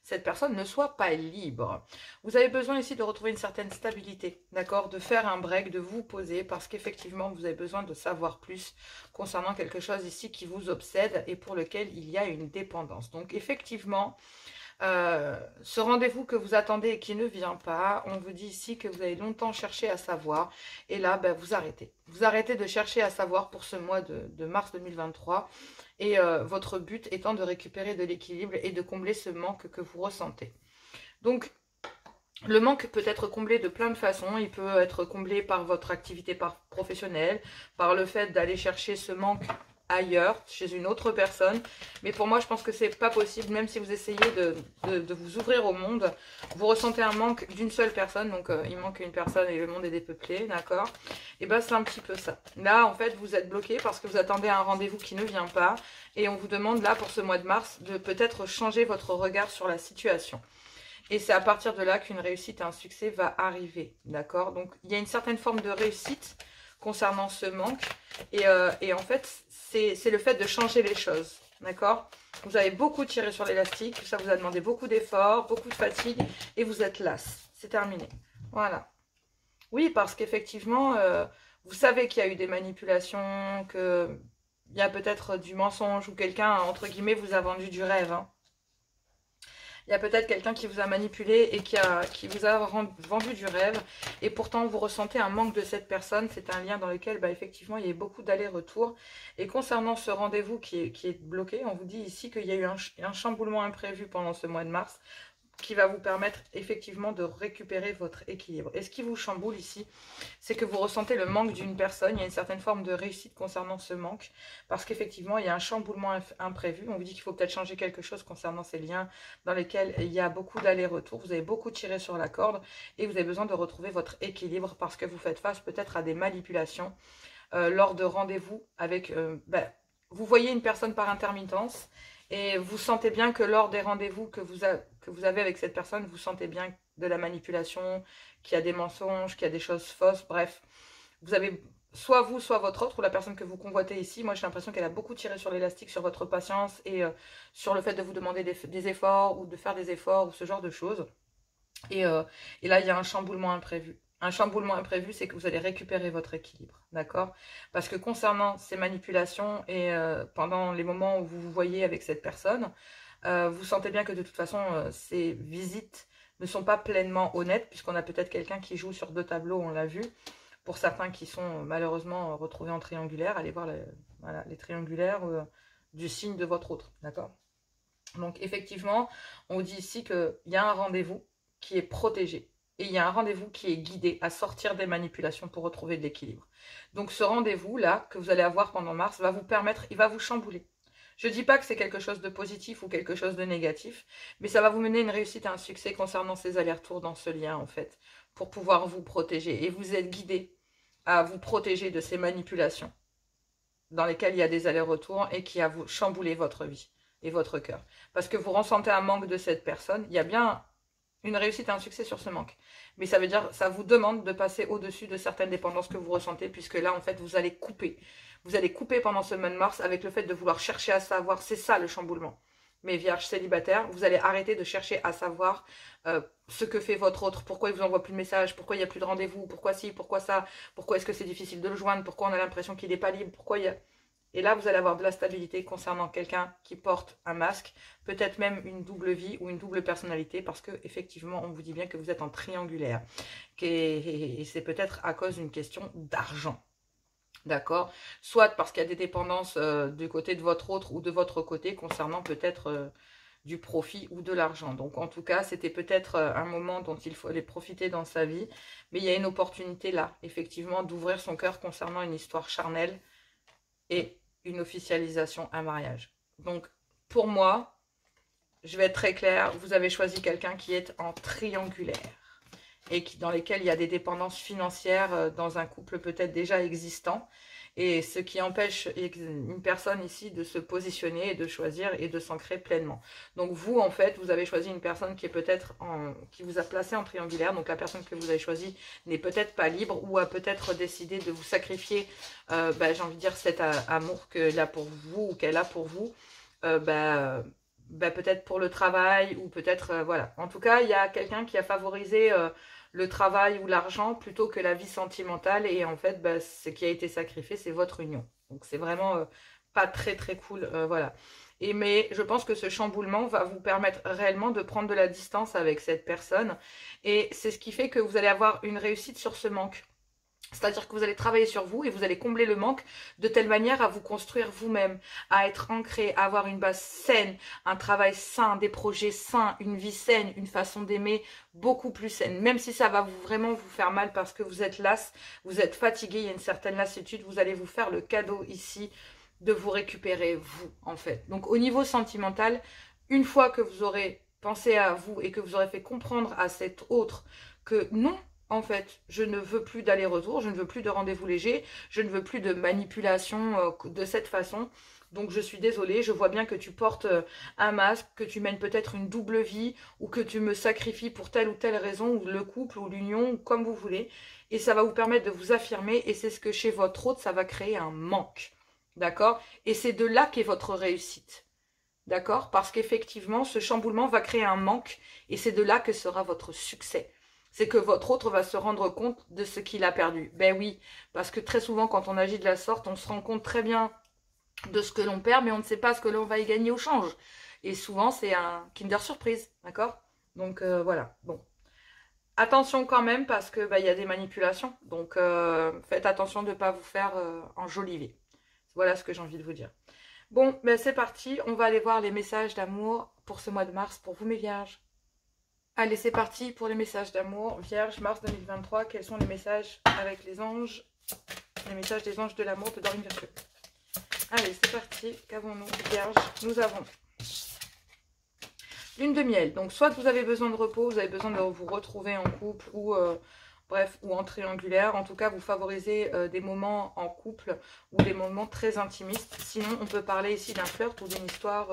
cette personne ne soit pas libre. Vous avez besoin ici de retrouver une certaine stabilité, d'accord? De faire un break, de vous poser, parce qu'effectivement, vous avez besoin de savoir plus concernant quelque chose ici qui vous obsède et pour lequel il y a une dépendance. Donc effectivement, ce rendez-vous que vous attendez et qui ne vient pas, on vous dit ici que vous avez longtemps cherché à savoir, et là, vous arrêtez. Vous arrêtez de chercher à savoir pour ce mois de mars 2023, et votre but étant de récupérer de l'équilibre et de combler ce manque que vous ressentez. Donc, le manque peut être comblé de plein de façons. Il peut être comblé par votre activité professionnelle, par le fait d'aller chercher ce manque ailleurs, chez une autre personne. Mais pour moi, je pense que c'est pas possible, même si vous essayez de vous ouvrir au monde. Vous ressentez un manque d'une seule personne, donc il manque une personne et le monde est dépeuplé, d'accord? Et c'est un petit peu ça. Là, en fait, vous êtes bloqué parce que vous attendez un rendez-vous qui ne vient pas. Et on vous demande là, pour ce mois de mars, de peut-être changer votre regard sur la situation. Et c'est à partir de là qu'une réussite et un succès va arriver, d'accord? Donc, il y a une certaine forme de réussite concernant ce manque. Et en fait, c'est le fait de changer les choses, d'accord? Vous avez beaucoup tiré sur l'élastique, ça vous a demandé beaucoup d'efforts, beaucoup de fatigue, et vous êtes lasse. C'est terminé. Voilà. Oui, parce qu'effectivement, vous savez qu'il y a eu des manipulations, qu'il y a peut-être du mensonge, ou quelqu'un, entre guillemets, vous a vendu du rêve, hein. Il y a peut-être quelqu'un qui vous a manipulé et qui vous a vendu du rêve. Et pourtant, vous ressentez un manque de cette personne. C'est un lien dans lequel, effectivement, il y a beaucoup d'allers-retours. Et concernant ce rendez-vous qui est bloqué, on vous dit ici qu'il y a eu un chamboulement imprévu pendant ce mois de mars, qui va vous permettre effectivement de récupérer votre équilibre. Et ce qui vous chamboule ici, c'est que vous ressentez le manque d'une personne. Il y a une certaine forme de réussite concernant ce manque, parce qu'effectivement, il y a un chamboulement imprévu. On vous dit qu'il faut peut-être changer quelque chose concernant ces liens dans lesquels il y a beaucoup d'allers-retours. Vous avez beaucoup tiré sur la corde et vous avez besoin de retrouver votre équilibre parce que vous faites face peut-être à des manipulations lors de rendez-vous avec... vous voyez une personne par intermittence et vous sentez bien que lors des rendez-vous que vous avez avec cette personne, vous sentez bien de la manipulation, qu'il y a des mensonges, qu'il y a des choses fausses, bref. Vous avez soit vous, soit votre autre, ou la personne que vous convoitez ici. Moi, j'ai l'impression qu'elle a beaucoup tiré sur l'élastique, sur votre patience et sur le fait de vous demander des efforts ou de faire des efforts ou ce genre de choses. Et là, il y a un chamboulement imprévu. Un chamboulement imprévu, c'est que vous allez récupérer votre équilibre, d'accord? Parce que concernant ces manipulations et pendant les moments où vous vous voyez avec cette personne, vous sentez bien que de toute façon, ces visites ne sont pas pleinement honnêtes, puisqu'on a peut-être quelqu'un qui joue sur deux tableaux, on l'a vu. Pour certains qui sont malheureusement retrouvés en triangulaire, allez voir voilà, les triangulaires du signe de votre autre, d'accord? Donc effectivement, on dit ici qu'il y a un rendez-vous qui est protégé. Et il y a un rendez-vous qui est guidé à sortir des manipulations pour retrouver de l'équilibre. Donc ce rendez-vous-là, que vous allez avoir pendant mars, va vous permettre, il va vous chambouler. Je ne dis pas que c'est quelque chose de positif ou quelque chose de négatif, mais ça va vous mener une réussite et un succès concernant ces allers-retours dans ce lien, en fait, pour pouvoir vous protéger. Et vous êtes guidé à vous protéger de ces manipulations dans lesquelles il y a des allers-retours et qui a vous chamboulé votre vie et votre cœur. Parce que vous ressentez un manque de cette personne, il y a bien une réussite et un succès sur ce manque. Mais ça veut dire, ça vous demande de passer au-dessus de certaines dépendances que vous ressentez, puisque là, en fait, vous allez couper. Vous allez couper pendant ce mois de mars avec le fait de vouloir chercher à savoir, c'est ça le chamboulement. Mes vierges célibataires, vous allez arrêter de chercher à savoir ce que fait votre autre, pourquoi il vous envoie plus de messages, pourquoi il n'y a plus de rendez-vous, pourquoi ci, pourquoi ça, pourquoi est-ce que c'est difficile de le joindre, pourquoi on a l'impression qu'il n'est pas libre, pourquoi il y a... Et là, vous allez avoir de la stabilité concernant quelqu'un qui porte un masque, peut-être même une double vie ou une double personnalité, parce que effectivement, on vous dit bien que vous êtes en triangulaire. Et c'est peut-être à cause d'une question d'argent. D'accord? Soit parce qu'il y a des dépendances du côté de votre autre ou de votre côté concernant peut-être du profit ou de l'argent. Donc en tout cas, c'était peut-être un moment dont il fallait profiter dans sa vie. Mais il y a une opportunité là, effectivement, d'ouvrir son cœur concernant une histoire charnelle et une officialisation, un mariage. Donc, pour moi, je vais être très claire, vous avez choisi quelqu'un qui est en triangulaire et dans lesquels il y a des dépendances financières dans un couple peut-être déjà existant. Et ce qui empêche une personne ici de se positionner et de choisir et de s'ancrer pleinement. Donc vous, en fait, vous avez choisi une personne qui est peut-être qui vous a placé en triangulaire. Donc la personne que vous avez choisie n'est peut-être pas libre ou a peut-être décidé de vous sacrifier, j'ai envie de dire, cet amour qu'elle a pour vous ou qu'elle a pour vous. Peut-être pour le travail ou peut-être, voilà. En tout cas, il y a quelqu'un qui a favorisé... le travail ou l'argent plutôt que la vie sentimentale et en fait ce qui a été sacrifié c'est votre union, donc c'est vraiment pas très très cool, voilà. Mais je pense que ce chamboulement va vous permettre réellement de prendre de la distance avec cette personne et c'est ce qui fait que vous allez avoir une réussite sur ce manque. C'est-à-dire que vous allez travailler sur vous et vous allez combler le manque de telle manière à vous construire vous-même, à être ancré, à avoir une base saine, un travail sain, des projets sains, une vie saine, une façon d'aimer beaucoup plus saine. Même si ça va vraiment vous faire mal parce que vous êtes las, vous êtes fatigué, il y a une certaine lassitude, vous allez vous faire le cadeau ici de vous récupérer vous en fait. Donc au niveau sentimental, une fois que vous aurez pensé à vous et que vous aurez fait comprendre à cet autre que non, en fait, je ne veux plus d'aller-retour, je ne veux plus de rendez-vous légers, je ne veux plus de manipulation de cette façon. Donc je suis désolée, je vois bien que tu portes un masque, que tu mènes peut-être une double vie, ou que tu me sacrifies pour telle ou telle raison, ou le couple, ou l'union, ou comme vous voulez. Et ça va vous permettre de vous affirmer, et c'est ce que chez votre autre, ça va créer un manque. D'accord? Et c'est de là qu'est votre réussite. D'accord? Parce qu'effectivement, ce chamboulement va créer un manque, et c'est de là que sera votre succès. C'est que votre autre va se rendre compte de ce qu'il a perdu. Ben oui, parce que très souvent, quand on agit de la sorte, on se rend compte très bien de ce que l'on perd, mais on ne sait pas ce que l'on va y gagner au change. Et souvent, c'est un Kinder Surprise, d'accord? Donc, voilà, bon. Attention quand même, parce que il y a des manipulations. Donc, faites attention de ne pas vous faire enjoliver. Voilà ce que j'ai envie de vous dire. Bon, ben c'est parti. On va aller voir les messages d'amour pour ce mois de mars, pour vous, mes vierges. Allez, c'est parti pour les messages d'amour. Vierge, mars 2023, quels sont les messages avec les anges? Les messages des anges de l'amour de Dorine Virtue. Allez, c'est parti. Qu'avons-nous, Vierge? Nous avons lune de miel. Donc, soit vous avez besoin de repos, vous avez besoin de vous retrouver en couple ou... bref, ou en triangulaire. En tout cas, vous favorisez des moments en couple ou des moments très intimistes. Sinon, on peut parler ici d'un flirt ou d'une histoire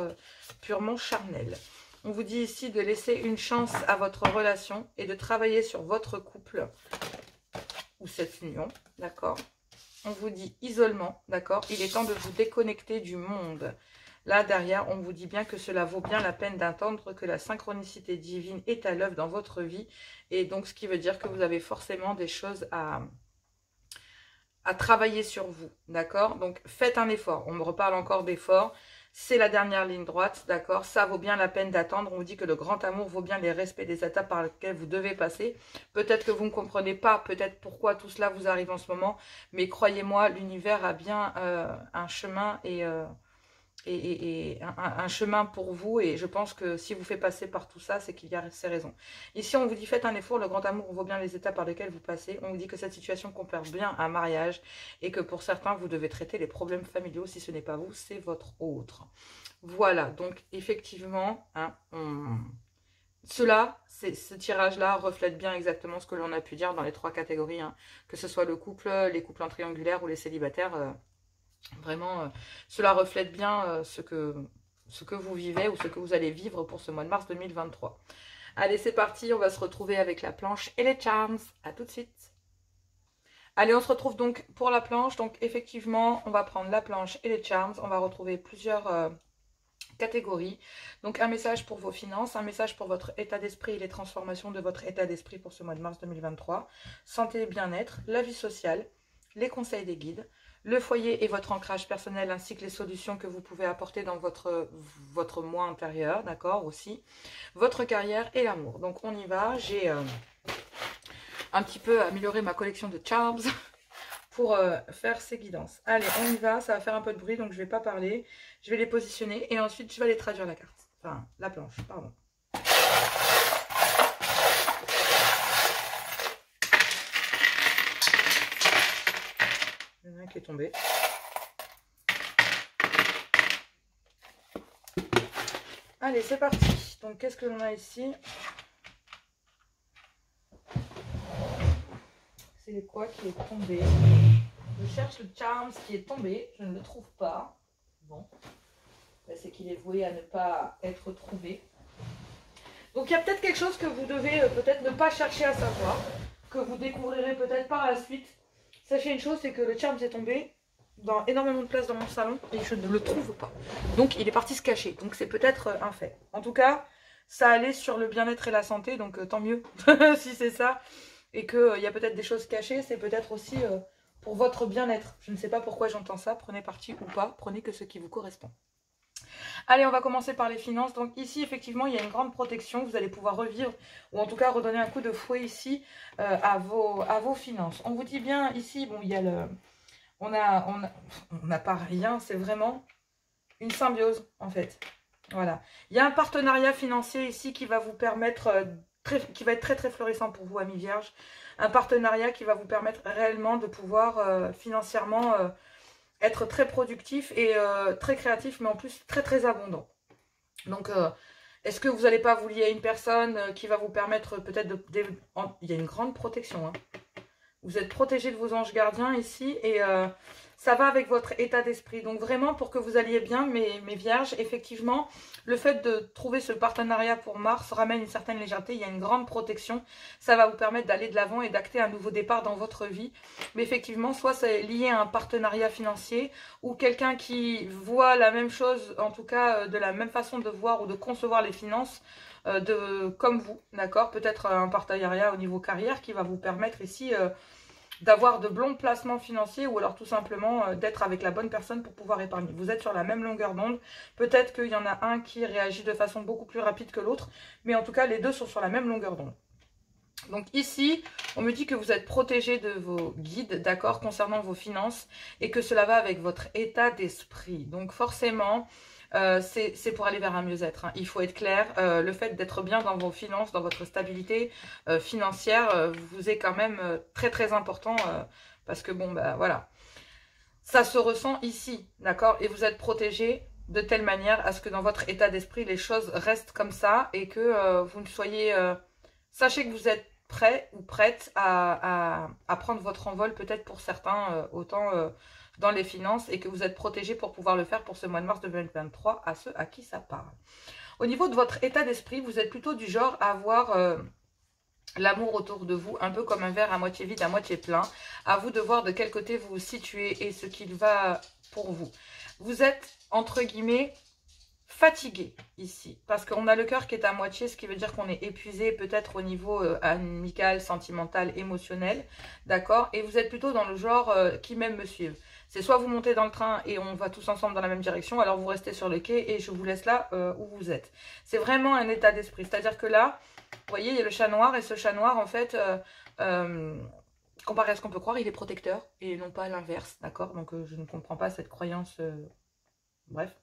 purement charnelle. On vous dit ici de laisser une chance à votre relation et de travailler sur votre couple ou cette union, d'accord? On vous dit isolement, d'accord? Il est temps de vous déconnecter du monde. Là, derrière, on vous dit bien que cela vaut bien la peine d'entendre que la synchronicité divine est à l'œuvre dans votre vie. Et donc, ce qui veut dire que vous avez forcément des choses à travailler sur vous, d'accord? Donc, faites un effort. On me reparle encore d'effort. C'est la dernière ligne droite, d'accord? Ça vaut bien la peine d'attendre. On vous dit que le grand amour vaut bien les respects des étapes par lesquelles vous devez passer. Peut-être que vous ne comprenez pas, peut-être pourquoi tout cela vous arrive en ce moment. Mais croyez-moi, l'univers a bien un chemin et un chemin pour vous, et je pense que si vous faites passer par tout ça, c'est qu'il y a ces raisons. Ici, on vous dit faites un effort, le grand amour vaut bien les étapes par lesquelles vous passez. On vous dit que cette situation compare bien un mariage et que pour certains, vous devez traiter les problèmes familiaux. Si ce n'est pas vous, c'est votre autre. Voilà, donc effectivement, hein, ce tirage-là reflète bien exactement ce que l'on a pu dire dans les trois catégories, hein, que ce soit le couple, les couples en triangulaire ou les célibataires. Vraiment, cela reflète bien ce que vous vivez ou ce que vous allez vivre pour ce mois de mars 2023. Allez, c'est parti, on va se retrouver avec la planche et les charms. À tout de suite. Allez, on se retrouve donc pour la planche. Donc, effectivement, on va prendre la planche et les charms. On va retrouver plusieurs catégories. Donc, un message pour vos finances, un message pour votre état d'esprit et les transformations de votre état d'esprit pour ce mois de mars 2023. Santé et bien-être, la vie sociale, les conseils des guides, le foyer et votre ancrage personnel, ainsi que les solutions que vous pouvez apporter dans votre moi intérieur, d'accord, aussi. Votre carrière et l'amour. Donc, on y va. J'ai un petit peu amélioré ma collection de charms pour faire ces guidances. Allez, on y va. Ça va faire un peu de bruit, donc je ne vais pas parler. Je vais les positionner et ensuite, je vais aller traduire la carte. Enfin, la planche, pardon. Il y en a un qui est tombé. Allez, c'est parti. Donc, qu'est-ce que l'on a ici? C'est quoi qui est tombé? Je cherche le charms qui est tombé. Je ne le trouve pas. Bon. C'est qu'il est voué à ne pas être trouvé. Donc, il y a peut-être quelque chose que vous devez peut-être ne pas chercher à savoir, que vous découvrirez peut-être par la suite. Sachez une chose, c'est que le charms est tombé dans énormément de place dans mon salon et je ne le trouve pas. Donc, il est parti se cacher. Donc, c'est peut-être un fait. En tout cas, ça allait sur le bien-être et la santé. Donc, tant mieux si c'est ça. Et qu'il y a peut-être des choses cachées. C'est peut-être aussi pour votre bien-être. Je ne sais pas pourquoi j'entends ça. Prenez parti ou pas. Prenez que ce qui vous correspond. Allez, on va commencer par les finances. Donc ici, effectivement, il y a une grande protection. Vous allez pouvoir revivre ou en tout cas redonner un coup de fouet ici à vos finances. On vous dit bien ici, bon, il y a le... On n'a pas rien, c'est vraiment une symbiose en fait. Voilà. Il y a un partenariat financier ici qui va vous permettre, qui va être très très florissant pour vous, amis vierges. Un partenariat qui va vous permettre réellement de pouvoir financièrement... être très productif et très créatif, mais en plus très très abondant. Donc, est-ce que vous n'allez pas vous lier à une personne qui va vous permettre peut-être de... Il y a une grande protection. Hein. Vous êtes protégé de vos anges gardiens ici et ça va avec votre état d'esprit. Donc vraiment, pour que vous alliez bien, mes vierges, effectivement, le fait de trouver ce partenariat pour Mars ramène une certaine légèreté. Il y a une grande protection. Ça va vous permettre d'aller de l'avant et d'acter un nouveau départ dans votre vie. Mais effectivement, soit c'est lié à un partenariat financier ou quelqu'un qui voit la même chose, en tout cas de la même façon de voir ou de concevoir les finances comme vous, d'accord? Peut-être un partenariat au niveau carrière qui va vous permettre ici... d'avoir de bons placements financiers ou alors tout simplement d'être avec la bonne personne pour pouvoir épargner. Vous êtes sur la même longueur d'onde. Peut-être qu'il y en a un qui réagit de façon beaucoup plus rapide que l'autre. Mais en tout cas, les deux sont sur la même longueur d'onde. Donc ici, on me dit que vous êtes protégé de vos guides, d'accord, concernant vos finances. Et que cela va avec votre état d'esprit. Donc forcément... c'est pour aller vers un mieux-être, hein. Il faut être clair, le fait d'être bien dans vos finances, dans votre stabilité financière, vous est quand même très très important, parce que bon, bah voilà. Ça se ressent ici, d'accord? Et vous êtes protégé de telle manière à ce que dans votre état d'esprit, les choses restent comme ça et que vous ne soyez... sachez que vous êtes prêt ou prête à prendre votre envol, peut-être pour certains, autant dans les finances, et que vous êtes protégé pour pouvoir le faire pour ce mois de mars 2023 à ceux à qui ça parle. Au niveau de votre état d'esprit, vous êtes plutôt du genre à avoir... l'amour autour de vous, un peu comme un verre à moitié vide, à moitié plein. À vous de voir de quel côté vous vous situez et ce qu'il va pour vous. Vous êtes, entre guillemets, fatigué ici. Parce qu'on a le cœur qui est à moitié, ce qui veut dire qu'on est épuisé peut-être au niveau amical, sentimental, émotionnel. D'accord? Et vous êtes plutôt dans le genre qui m'aime me suivre. C'est soit vous montez dans le train et on va tous ensemble dans la même direction, alors vous restez sur le quai et je vous laisse là où vous êtes. C'est vraiment un état d'esprit. C'est-à-dire que là, vous voyez, il y a le chat noir, et ce chat noir, en fait, comparé à ce qu'on peut croire, il est protecteur, et non pas l'inverse, d'accord? Donc, je ne comprends pas cette croyance, bref.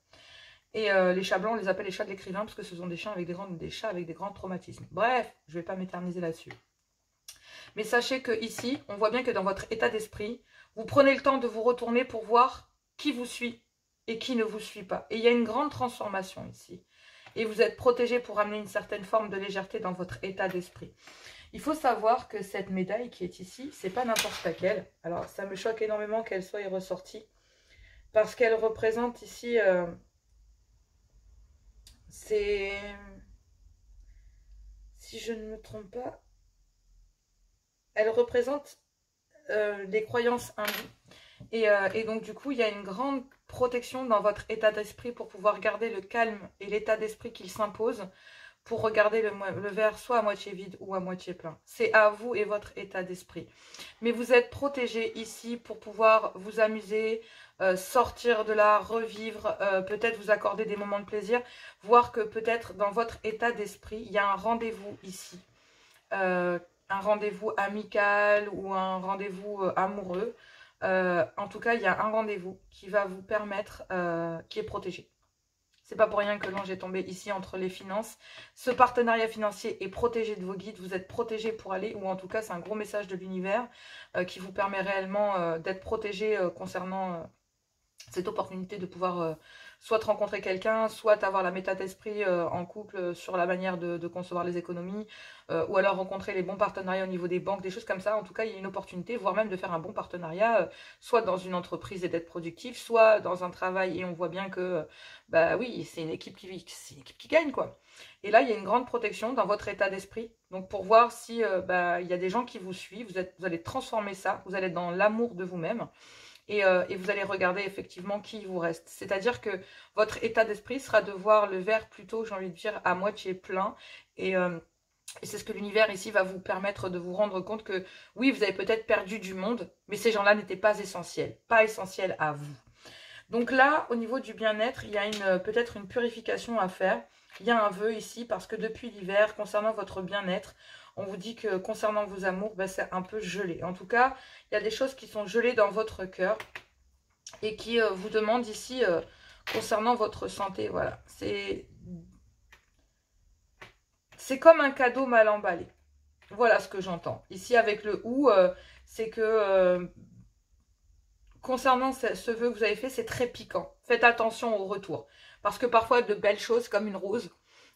Et les chats blancs, on les appelle les chats de l'écrivain, parce que ce sont des chats avec des grands traumatismes. Bref, je ne vais pas m'éterniser là-dessus. Mais sachez que ici, on voit bien que dans votre état d'esprit, vous prenez le temps de vous retourner pour voir qui vous suit et qui ne vous suit pas. Et il y a une grande transformation ici. Et vous êtes protégé pour amener une certaine forme de légèreté dans votre état d'esprit. Il faut savoir que cette médaille qui est ici, c'est pas n'importe laquelle. Alors, ça me choque énormément qu'elle soit ressortie, parce qu'elle représente ici... c'est... Si je ne me trompe pas, elle représente les croyances hindoues. Et donc, du coup, il y a une grande protection dans votre état d'esprit pour pouvoir garder le calme et l'état d'esprit qu'il s'impose, pour regarder le verre soit à moitié vide ou à moitié plein. C'est à vous et votre état d'esprit. Mais vous êtes protégé ici pour pouvoir vous amuser, sortir de là, revivre, peut-être vous accorder des moments de plaisir, voir que peut-être dans votre état d'esprit, il y a un rendez-vous ici. Un rendez-vous amical ou un rendez-vous amoureux. En tout cas, il y a un rendez-vous qui va vous permettre, qui est protégé. C'est pas pour rien que l'ange est tombé ici entre les finances. Ce partenariat financier est protégé de vos guides. Vous êtes protégé pour aller, ou en tout cas, c'est un gros message de l'univers qui vous permet réellement d'être protégé concernant cette opportunité de pouvoir soit de rencontrer quelqu'un, soit avoir la méta d'esprit en couple sur la manière de concevoir les économies, ou alors rencontrer les bons partenariats au niveau des banques, des choses comme ça. En tout cas, il y a une opportunité, voire même de faire un bon partenariat, soit dans une entreprise et d'être productif, soit dans un travail, et on voit bien que, bah oui, c'est une équipe qui gagne, quoi. Et là, il y a une grande protection dans votre état d'esprit, donc pour voir si bah, il y a des gens qui vous suivent, vous allez transformer ça, vous allez être dans l'amour de vous-même. Et vous allez regarder effectivement qui il vous reste. C'est-à-dire que votre état d'esprit sera de voir le verre plutôt, j'ai envie de dire, à moitié plein. Et c'est ce que l'univers ici va vous permettre de vous rendre compte que, oui, vous avez peut-être perdu du monde, mais ces gens-là n'étaient pas essentiels. Pas essentiels à vous. Donc là, au niveau du bien-être, il y a peut-être une purification à faire. Il y a un vœu ici, parce que depuis l'hiver, concernant votre bien-être, on vous dit que concernant vos amours, ben, c'est un peu gelé. En tout cas, il y a des choses qui sont gelées dans votre cœur et qui vous demandent ici, concernant votre santé, voilà. C'est comme un cadeau mal emballé. Voilà ce que j'entends. Ici, avec le « ou », c'est que concernant ce vœu que vous avez fait, c'est très piquant. Faites attention au retour. Parce que parfois, de belles choses, comme une rose,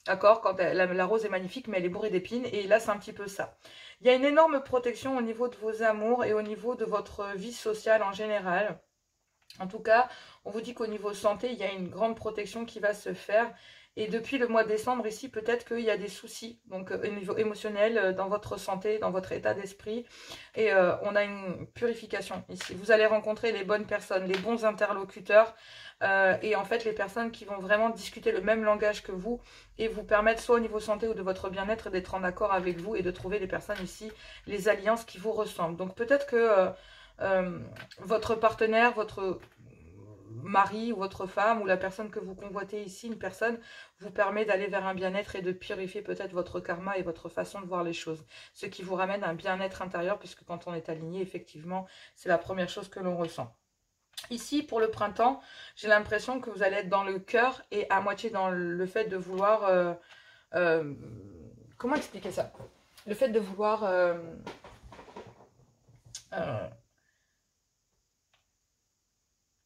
d'accord, quand la rose est magnifique, mais elle est bourrée d'épines. Et là, c'est un petit peu ça. Il y a une énorme protection au niveau de vos amours et au niveau de votre vie sociale en général. En tout cas, on vous dit qu'au niveau santé, il y a une grande protection qui va se faire. Et depuis le mois de décembre, ici, peut-être qu'il y a des soucis, donc au niveau émotionnel, dans votre santé, dans votre état d'esprit. Et on a une purification ici. Vous allez rencontrer les bonnes personnes, les bons interlocuteurs. Et en fait, les personnes qui vont vraiment discuter le même langage que vous et vous permettre, soit au niveau santé ou de votre bien-être, d'être en accord avec vous et de trouver les personnes ici, les alliances qui vous ressemblent. Donc peut-être que votre partenaire, votre mari ou votre femme ou la personne que vous convoitez ici, une personne vous permet d'aller vers un bien-être et de purifier peut-être votre karma et votre façon de voir les choses. Ce qui vous ramène à un bien-être intérieur, puisque quand on est aligné, effectivement, c'est la première chose que l'on ressent. Ici, pour le printemps, j'ai l'impression que vous allez être dans le cœur et à moitié dans le fait de vouloir... euh, comment expliquer ça? Le fait de vouloir... euh,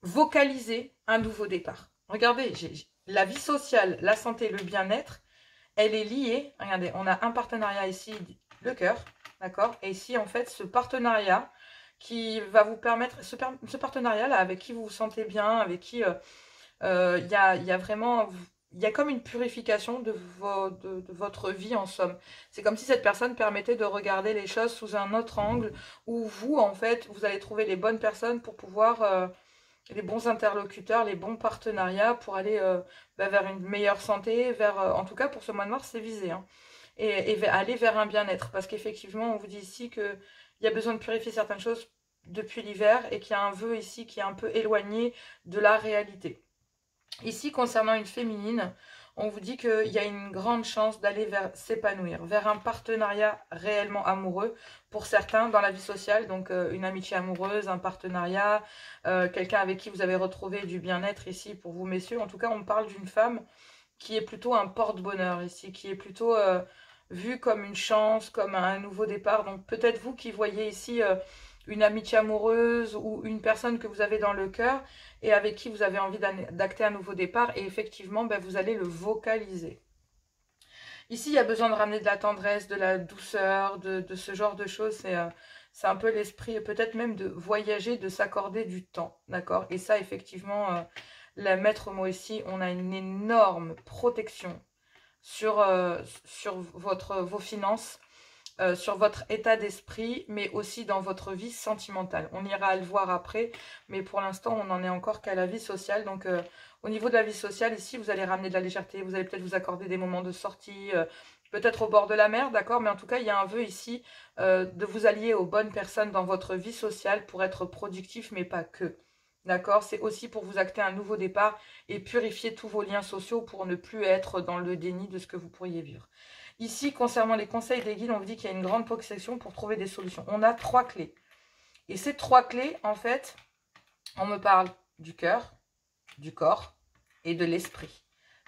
vocaliser un nouveau départ. Regardez, la vie sociale, la santé, le bien-être, elle est liée. Regardez, on a un partenariat ici, le cœur, d'accord? Et ici, en fait, ce partenariat qui va vous permettre, ce partenariat-là, avec qui vous vous sentez bien, avec qui il y a vraiment... Il y a comme une purification de votre vie en somme. C'est comme si cette personne permettait de regarder les choses sous un autre angle, où vous, en fait, vous allez trouver les bonnes personnes pour pouvoir... les bons interlocuteurs, les bons partenariats pour aller vers une meilleure santé, vers, en tout cas pour ce mois de mars, c'est visé, hein, et aller vers un bien-être. Parce qu'effectivement, on vous dit ici qu'il y a besoin de purifier certaines choses depuis l'hiver et qu'il y a un vœu ici qui est un peu éloigné de la réalité. Ici, concernant une féminine, on vous dit qu'il y a une grande chance d'aller vers s'épanouir, vers un partenariat réellement amoureux pour certains dans la vie sociale, donc une amitié amoureuse, un partenariat, quelqu'un avec qui vous avez retrouvé du bien-être ici pour vous messieurs. En tout cas, on parle d'une femme qui est plutôt un porte-bonheur ici, qui est plutôt vue comme une chance, comme un nouveau départ. Donc peut-être vous qui voyez ici une amitié amoureuse ou une personne que vous avez dans le cœur et avec qui vous avez envie d'acter un nouveau départ, et effectivement, ben, vous allez le vocaliser. Ici, il y a besoin de ramener de la tendresse, de la douceur, de ce genre de choses. C'est un peu l'esprit, peut-être même de voyager, de s'accorder du temps, d'accord? Et ça, effectivement, la maître mot ici, on a une énorme protection sur, sur vos finances, sur votre état d'esprit, mais aussi dans votre vie sentimentale. On ira le voir après, mais pour l'instant, on n'en est encore qu'à la vie sociale. Donc, au niveau de la vie sociale, ici, vous allez ramener de la légèreté, vous allez peut-être vous accorder des moments de sortie, peut-être au bord de la mer, d'accord? Mais en tout cas, il y a un vœu ici de vous allier aux bonnes personnes dans votre vie sociale pour être productif, mais pas que. D'accord? C'est aussi pour vous acter un nouveau départ et purifier tous vos liens sociaux pour ne plus être dans le déni de ce que vous pourriez vivre. Ici, concernant les conseils des guides, on vous dit qu'il y a une grande possession pour trouver des solutions. On a 3 clés. Et ces 3 clés, en fait, on me parle du cœur, du corps et de l'esprit.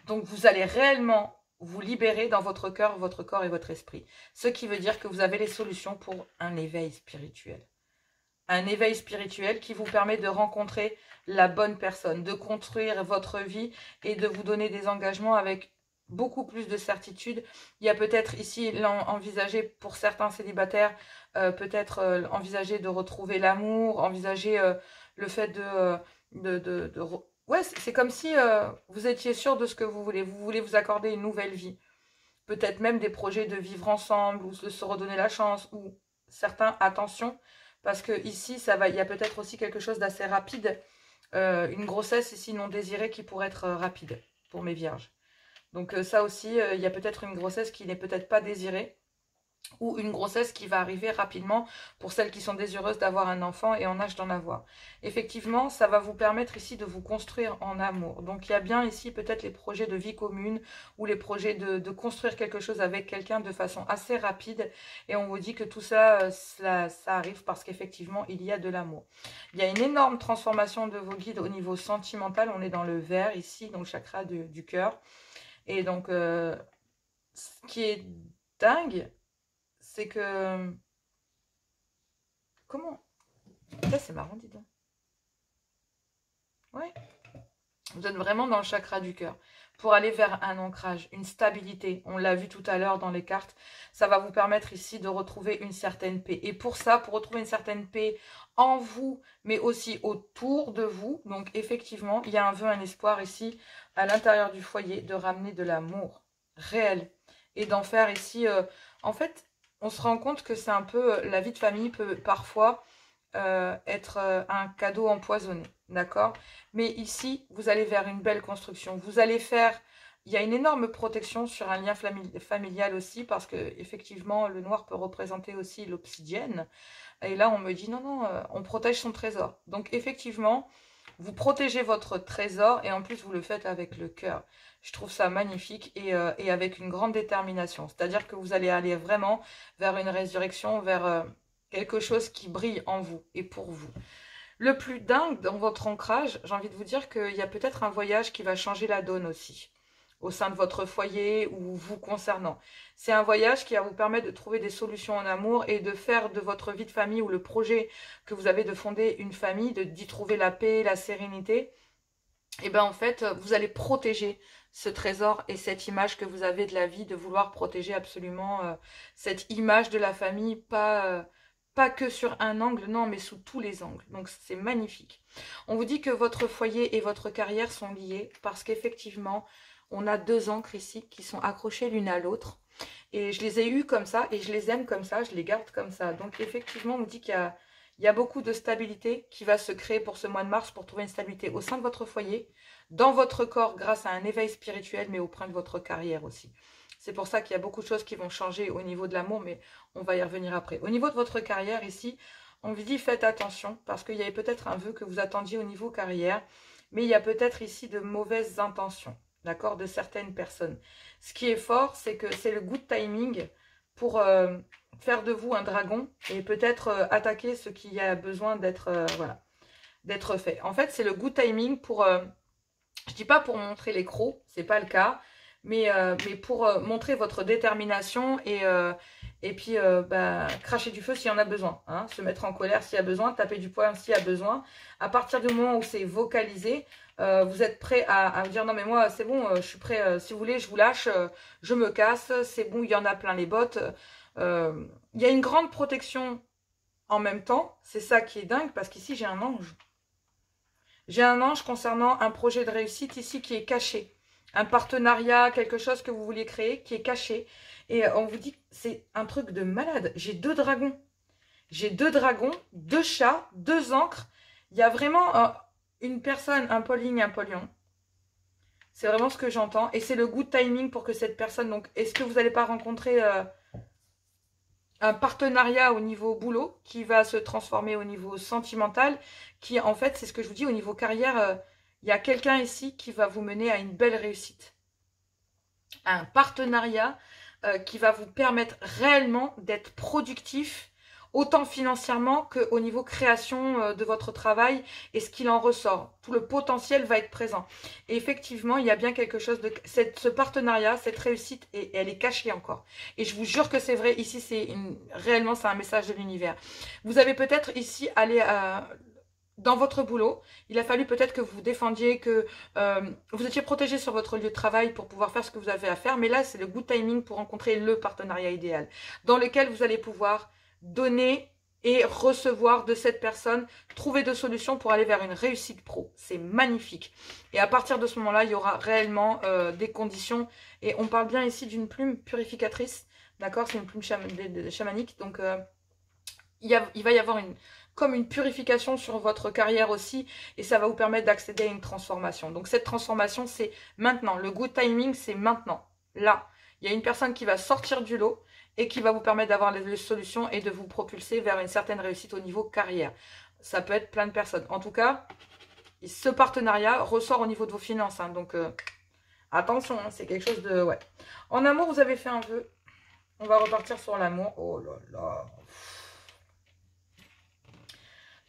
Donc, vous allez réellement vous libérer dans votre cœur, votre corps et votre esprit. Ce qui veut dire que vous avez les solutions pour un éveil spirituel. Un éveil spirituel qui vous permet de rencontrer la bonne personne, de construire votre vie et de vous donner des engagements avec beaucoup plus de certitude. Il y a peut-être ici envisagé pour certains célibataires, peut-être envisager de retrouver l'amour, envisager le fait ouais, c'est comme si vous étiez sûr de ce que vous voulez vous accorder une nouvelle vie. Peut-être même des projets de vivre ensemble ou de se redonner la chance, ou certains, attention, parce que ici, il y a peut-être aussi quelque chose d'assez rapide, une grossesse ici non désirée qui pourrait être rapide pour mes vierges. Donc ça aussi, il y a peut-être une grossesse qui n'est peut-être pas désirée, ou une grossesse qui va arriver rapidement pour celles qui sont désireuses d'avoir un enfant et en âge d'en avoir. Effectivement, ça va vous permettre ici de vous construire en amour. Donc il y a bien ici peut-être les projets de vie commune ou les projets de construire quelque chose avec quelqu'un de façon assez rapide. Et on vous dit que tout ça, ça arrive parce qu'effectivement, il y a de l'amour. Il y a une énorme transformation de vos guides au niveau sentimental. On est dans le vert ici, dans le chakra du cœur. Et donc, ce qui est dingue, c'est que... Comment? Ça, c'est marrant, dis donc. Ouais. Vous êtes vraiment dans le chakra du cœur. Pour aller vers un ancrage, une stabilité. On l'a vu tout à l'heure dans les cartes. Ça va vous permettre ici de retrouver une certaine paix. Et pour ça, pour retrouver une certaine paix en vous, mais aussi autour de vous. Donc, effectivement, il y a un vœu, un espoir ici, à l'intérieur du foyer, de ramener de l'amour réel. Et d'en faire ici... en fait, on se rend compte que c'est un peu... la vie de famille peut parfois être un cadeau empoisonné. D'accord? Mais ici, vous allez vers une belle construction. Vous allez faire... Il y a une énorme protection sur un lien familial aussi, parce que effectivement, le noir peut représenter aussi l'obsidienne. Et là, on me dit, non, non, on protège son trésor. Donc, effectivement, vous protégez votre trésor et en plus, vous le faites avec le cœur. Je trouve ça magnifique et avec une grande détermination. C'est-à-dire que vous allez aller vraiment vers une résurrection, vers quelque chose qui brille en vous et pour vous. Le plus dingue dans votre ancrage, j'ai envie de vous dire qu'il y a peut-être un voyage qui va changer la donne aussi, au sein de votre foyer ou vous concernant. C'est un voyage qui va vous permettre de trouver des solutions en amour et de faire de votre vie de famille ou le projet que vous avez de fonder une famille, d'y trouver la paix, la sérénité. Et bien en fait, vous allez protéger ce trésor et cette image que vous avez de la vie, de vouloir protéger absolument cette image de la famille, pas que sur un angle, non, mais sous tous les angles. Donc c'est magnifique. On vous dit que votre foyer et votre carrière sont liés parce qu'effectivement, on a deux ancres ici qui sont accrochées l'une à l'autre. Et je les ai eues comme ça et je les aime comme ça, je les garde comme ça. Donc effectivement, on vous dit qu'il y a beaucoup de stabilité qui va se créer pour ce mois de mars pour trouver une stabilité au sein de votre foyer, dans votre corps grâce à un éveil spirituel, mais au sein de votre carrière aussi. C'est pour ça qu'il y a beaucoup de choses qui vont changer au niveau de l'amour, mais on va y revenir après. Au niveau de votre carrière ici, on vous dit faites attention parce qu'il y avait peut-être un vœu que vous attendiez au niveau carrière, mais il y a peut-être ici de mauvaises intentions, d'accord, de certaines personnes. Ce qui est fort, c'est que c'est le good timing pour faire de vous un dragon et peut-être attaquer ce qui a besoin d'être voilà, d'être fait. En fait, c'est le good timing pour, je dis pas pour montrer les crocs, c'est pas le cas, mais pour montrer votre détermination et puis bah, cracher du feu s'il y en a besoin, hein, se mettre en colère s'il y a besoin, taper du poing s'il y a besoin. À partir du moment où c'est vocalisé, vous êtes prêt à vous dire non mais moi c'est bon, je suis prêt, si vous voulez je vous lâche, je me casse, c'est bon, il y en a plein les bottes. Il y a une grande protection en même temps, c'est ça qui est dingue parce qu'ici j'ai un ange. J'ai un ange concernant un projet de réussite ici qui est caché. Un partenariat, quelque chose que vous vouliez créer qui est caché. Et on vous dit que c'est un truc de malade. J'ai deux dragons. J'ai deux dragons, deux chats, deux ancres. Il y a vraiment une personne, un Pauline et un Polion. C'est vraiment ce que j'entends. Et c'est le good timing pour que cette personne... Donc, est-ce que vous n'allez pas rencontrer un partenariat au niveau boulot qui va se transformer au niveau sentimental, qui en fait, c'est ce que je vous dis, au niveau carrière, il y a quelqu'un ici qui va vous mener à une belle réussite. Un partenariat qui va vous permettre réellement d'être productif, autant financièrement qu'au niveau création de votre travail et ce qu'il en ressort. Tout le potentiel va être présent. Et effectivement, il y a bien quelque chose de... Ce partenariat, cette réussite, et elle est cachée encore. Et je vous jure que c'est vrai, ici, réellement, c'est un message de l'univers. Vous avez peut-être ici allé dans votre boulot, il a fallu peut-être que vous vous défendiez, que vous étiez protégé sur votre lieu de travail pour pouvoir faire ce que vous avez à faire. Mais là, c'est le good timing pour rencontrer le partenariat idéal, dans lequel vous allez pouvoir donner et recevoir de cette personne, trouver de solutions pour aller vers une réussite pro. C'est magnifique. Et à partir de ce moment-là, il y aura réellement des conditions. Et on parle bien ici d'une plume purificatrice. D'accord? C'est une plume chamanique. Donc, il va y avoir comme une purification sur votre carrière aussi. Et ça va vous permettre d'accéder à une transformation. Donc, cette transformation, c'est maintenant. Le good timing, c'est maintenant. Là, il y a une personne qui va sortir du lot et qui va vous permettre d'avoir les solutions et de vous propulser vers une certaine réussite au niveau carrière. Ça peut être plein de personnes. En tout cas, ce partenariat ressort au niveau de vos finances. Hein, donc, attention, hein, c'est quelque chose de... Ouais. En amour, vous avez fait un vœu. On va repartir sur l'amour. Oh là là.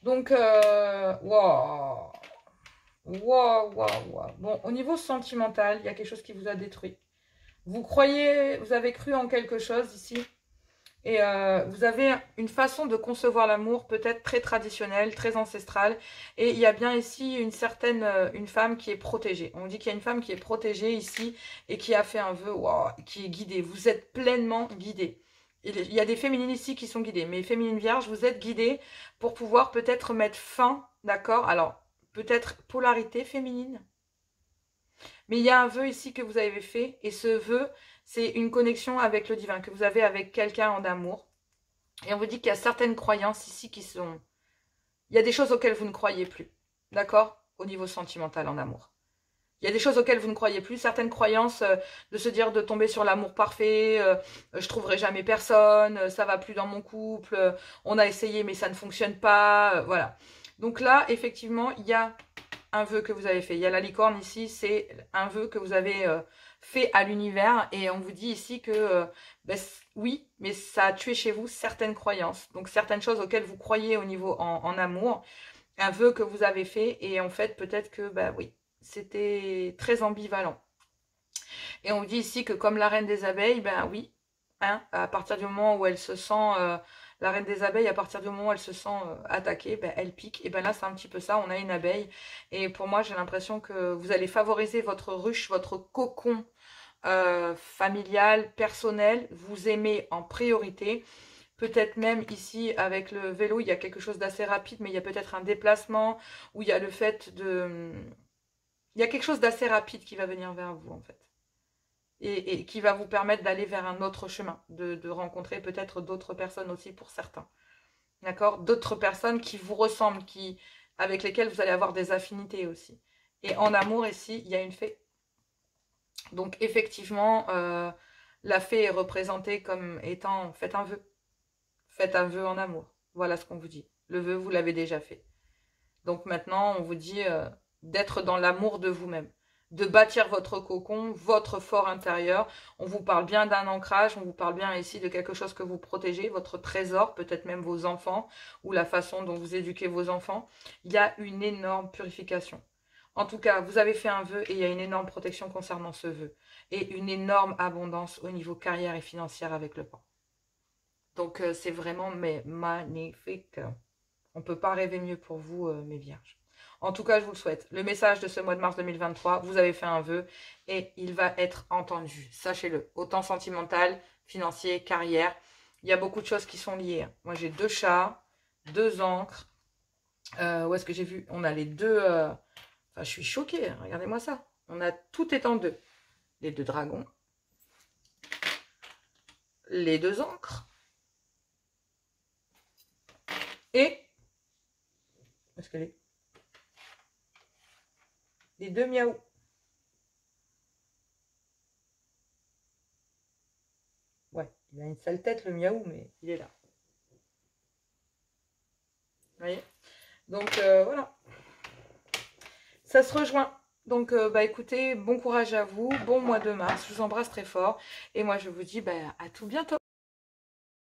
Donc, wow. Wow, wow, wow. Bon, au niveau sentimental, il y a quelque chose qui vous a détruit. Vous avez cru en quelque chose ici. Et vous avez une façon de concevoir l'amour peut-être très traditionnelle, très ancestrale. Et il y a bien ici une femme qui est protégée. On dit qu'il y a une femme qui est protégée ici et qui a fait un vœu, wow, qui est guidée. Vous êtes pleinement guidée. Il y a des féminines ici qui sont guidées. Mais féminines vierges, vous êtes guidées pour pouvoir peut-être mettre fin, d'accord? Alors, peut-être polarité féminine. Mais il y a un vœu ici que vous avez fait. Et ce vœu, c'est une connexion avec le divin que vous avez avec quelqu'un en amour. Et on vous dit qu'il y a certaines croyances ici qui sont... Il y a des choses auxquelles vous ne croyez plus. D'accord? Au niveau sentimental en amour. Il y a des choses auxquelles vous ne croyez plus. Certaines croyances de se dire de tomber sur l'amour parfait. Je trouverai jamais personne. Ça va plus dans mon couple. On a essayé mais ça ne fonctionne pas. Voilà. Donc là, effectivement, il y a un vœu que vous avez fait. Il y a la licorne ici. C'est un vœu que vous avez... fait à l'univers et on vous dit ici que ben, oui, mais ça a tué chez vous certaines croyances, donc certaines choses auxquelles vous croyez au niveau en amour un vœu que vous avez fait, et en fait, peut-être que, bah oui, c'était très ambivalent. Et on vous dit ici que comme la reine des abeilles, ben oui, hein, à partir du moment où elle se sent, la reine des abeilles, à partir du moment où elle se sent attaquée, ben, elle pique. Et ben là, c'est un petit peu ça, on a une abeille. Et pour moi, j'ai l'impression que vous allez favoriser votre ruche, votre cocon familial, personnel. Vous aimez en priorité. Peut-être même ici, avec le vélo, il y a quelque chose d'assez rapide, mais il y a peut-être un déplacement, où il y a le fait de... Il y a quelque chose d'assez rapide qui va venir vers vous, en fait. Et qui va vous permettre d'aller vers un autre chemin, de rencontrer peut-être d'autres personnes aussi pour certains. D'accord? D'autres personnes qui vous ressemblent, avec lesquelles vous allez avoir des affinités aussi. Et en amour, ici, il y a une fée. Donc, effectivement, la fée est représentée comme étant, faites un vœu. Faites un vœu en amour. Voilà ce qu'on vous dit. Le vœu, vous l'avez déjà fait. Donc maintenant, on vous dit d'être dans l'amour de vous-même, de bâtir votre cocon, votre fort intérieur. On vous parle bien d'un ancrage, on vous parle bien ici de quelque chose que vous protégez, votre trésor, peut-être même vos enfants, ou la façon dont vous éduquez vos enfants. Il y a une énorme purification. En tout cas, vous avez fait un vœu et il y a une énorme protection concernant ce vœu. Et une énorme abondance au niveau carrière et financière avec le pan. Donc c'est vraiment magnifique. On ne peut pas rêver mieux pour vous, mes vierges. En tout cas, je vous le souhaite. Le message de ce mois de mars 2023, vous avez fait un vœu et il va être entendu. Sachez-le. Autant sentimental, financier, carrière. Il y a beaucoup de choses qui sont liées. Moi, j'ai 2 chats, 2 ancres. Où est-ce que j'ai vu? On a les 2... Enfin, je suis choquée. Regardez-moi ça. On a tout est en 2. Les 2 dragons. Les 2 ancres. Et... Où est-ce qu'elle est? Les 2 miaou. Ouais, il a une sale tête le miaou, mais il est là. Vous voyez? Donc voilà. Ça se rejoint. Donc bah écoutez, bon courage à vous, bon mois de mars, je vous embrasse très fort. Et moi je vous dis bah, à tout bientôt.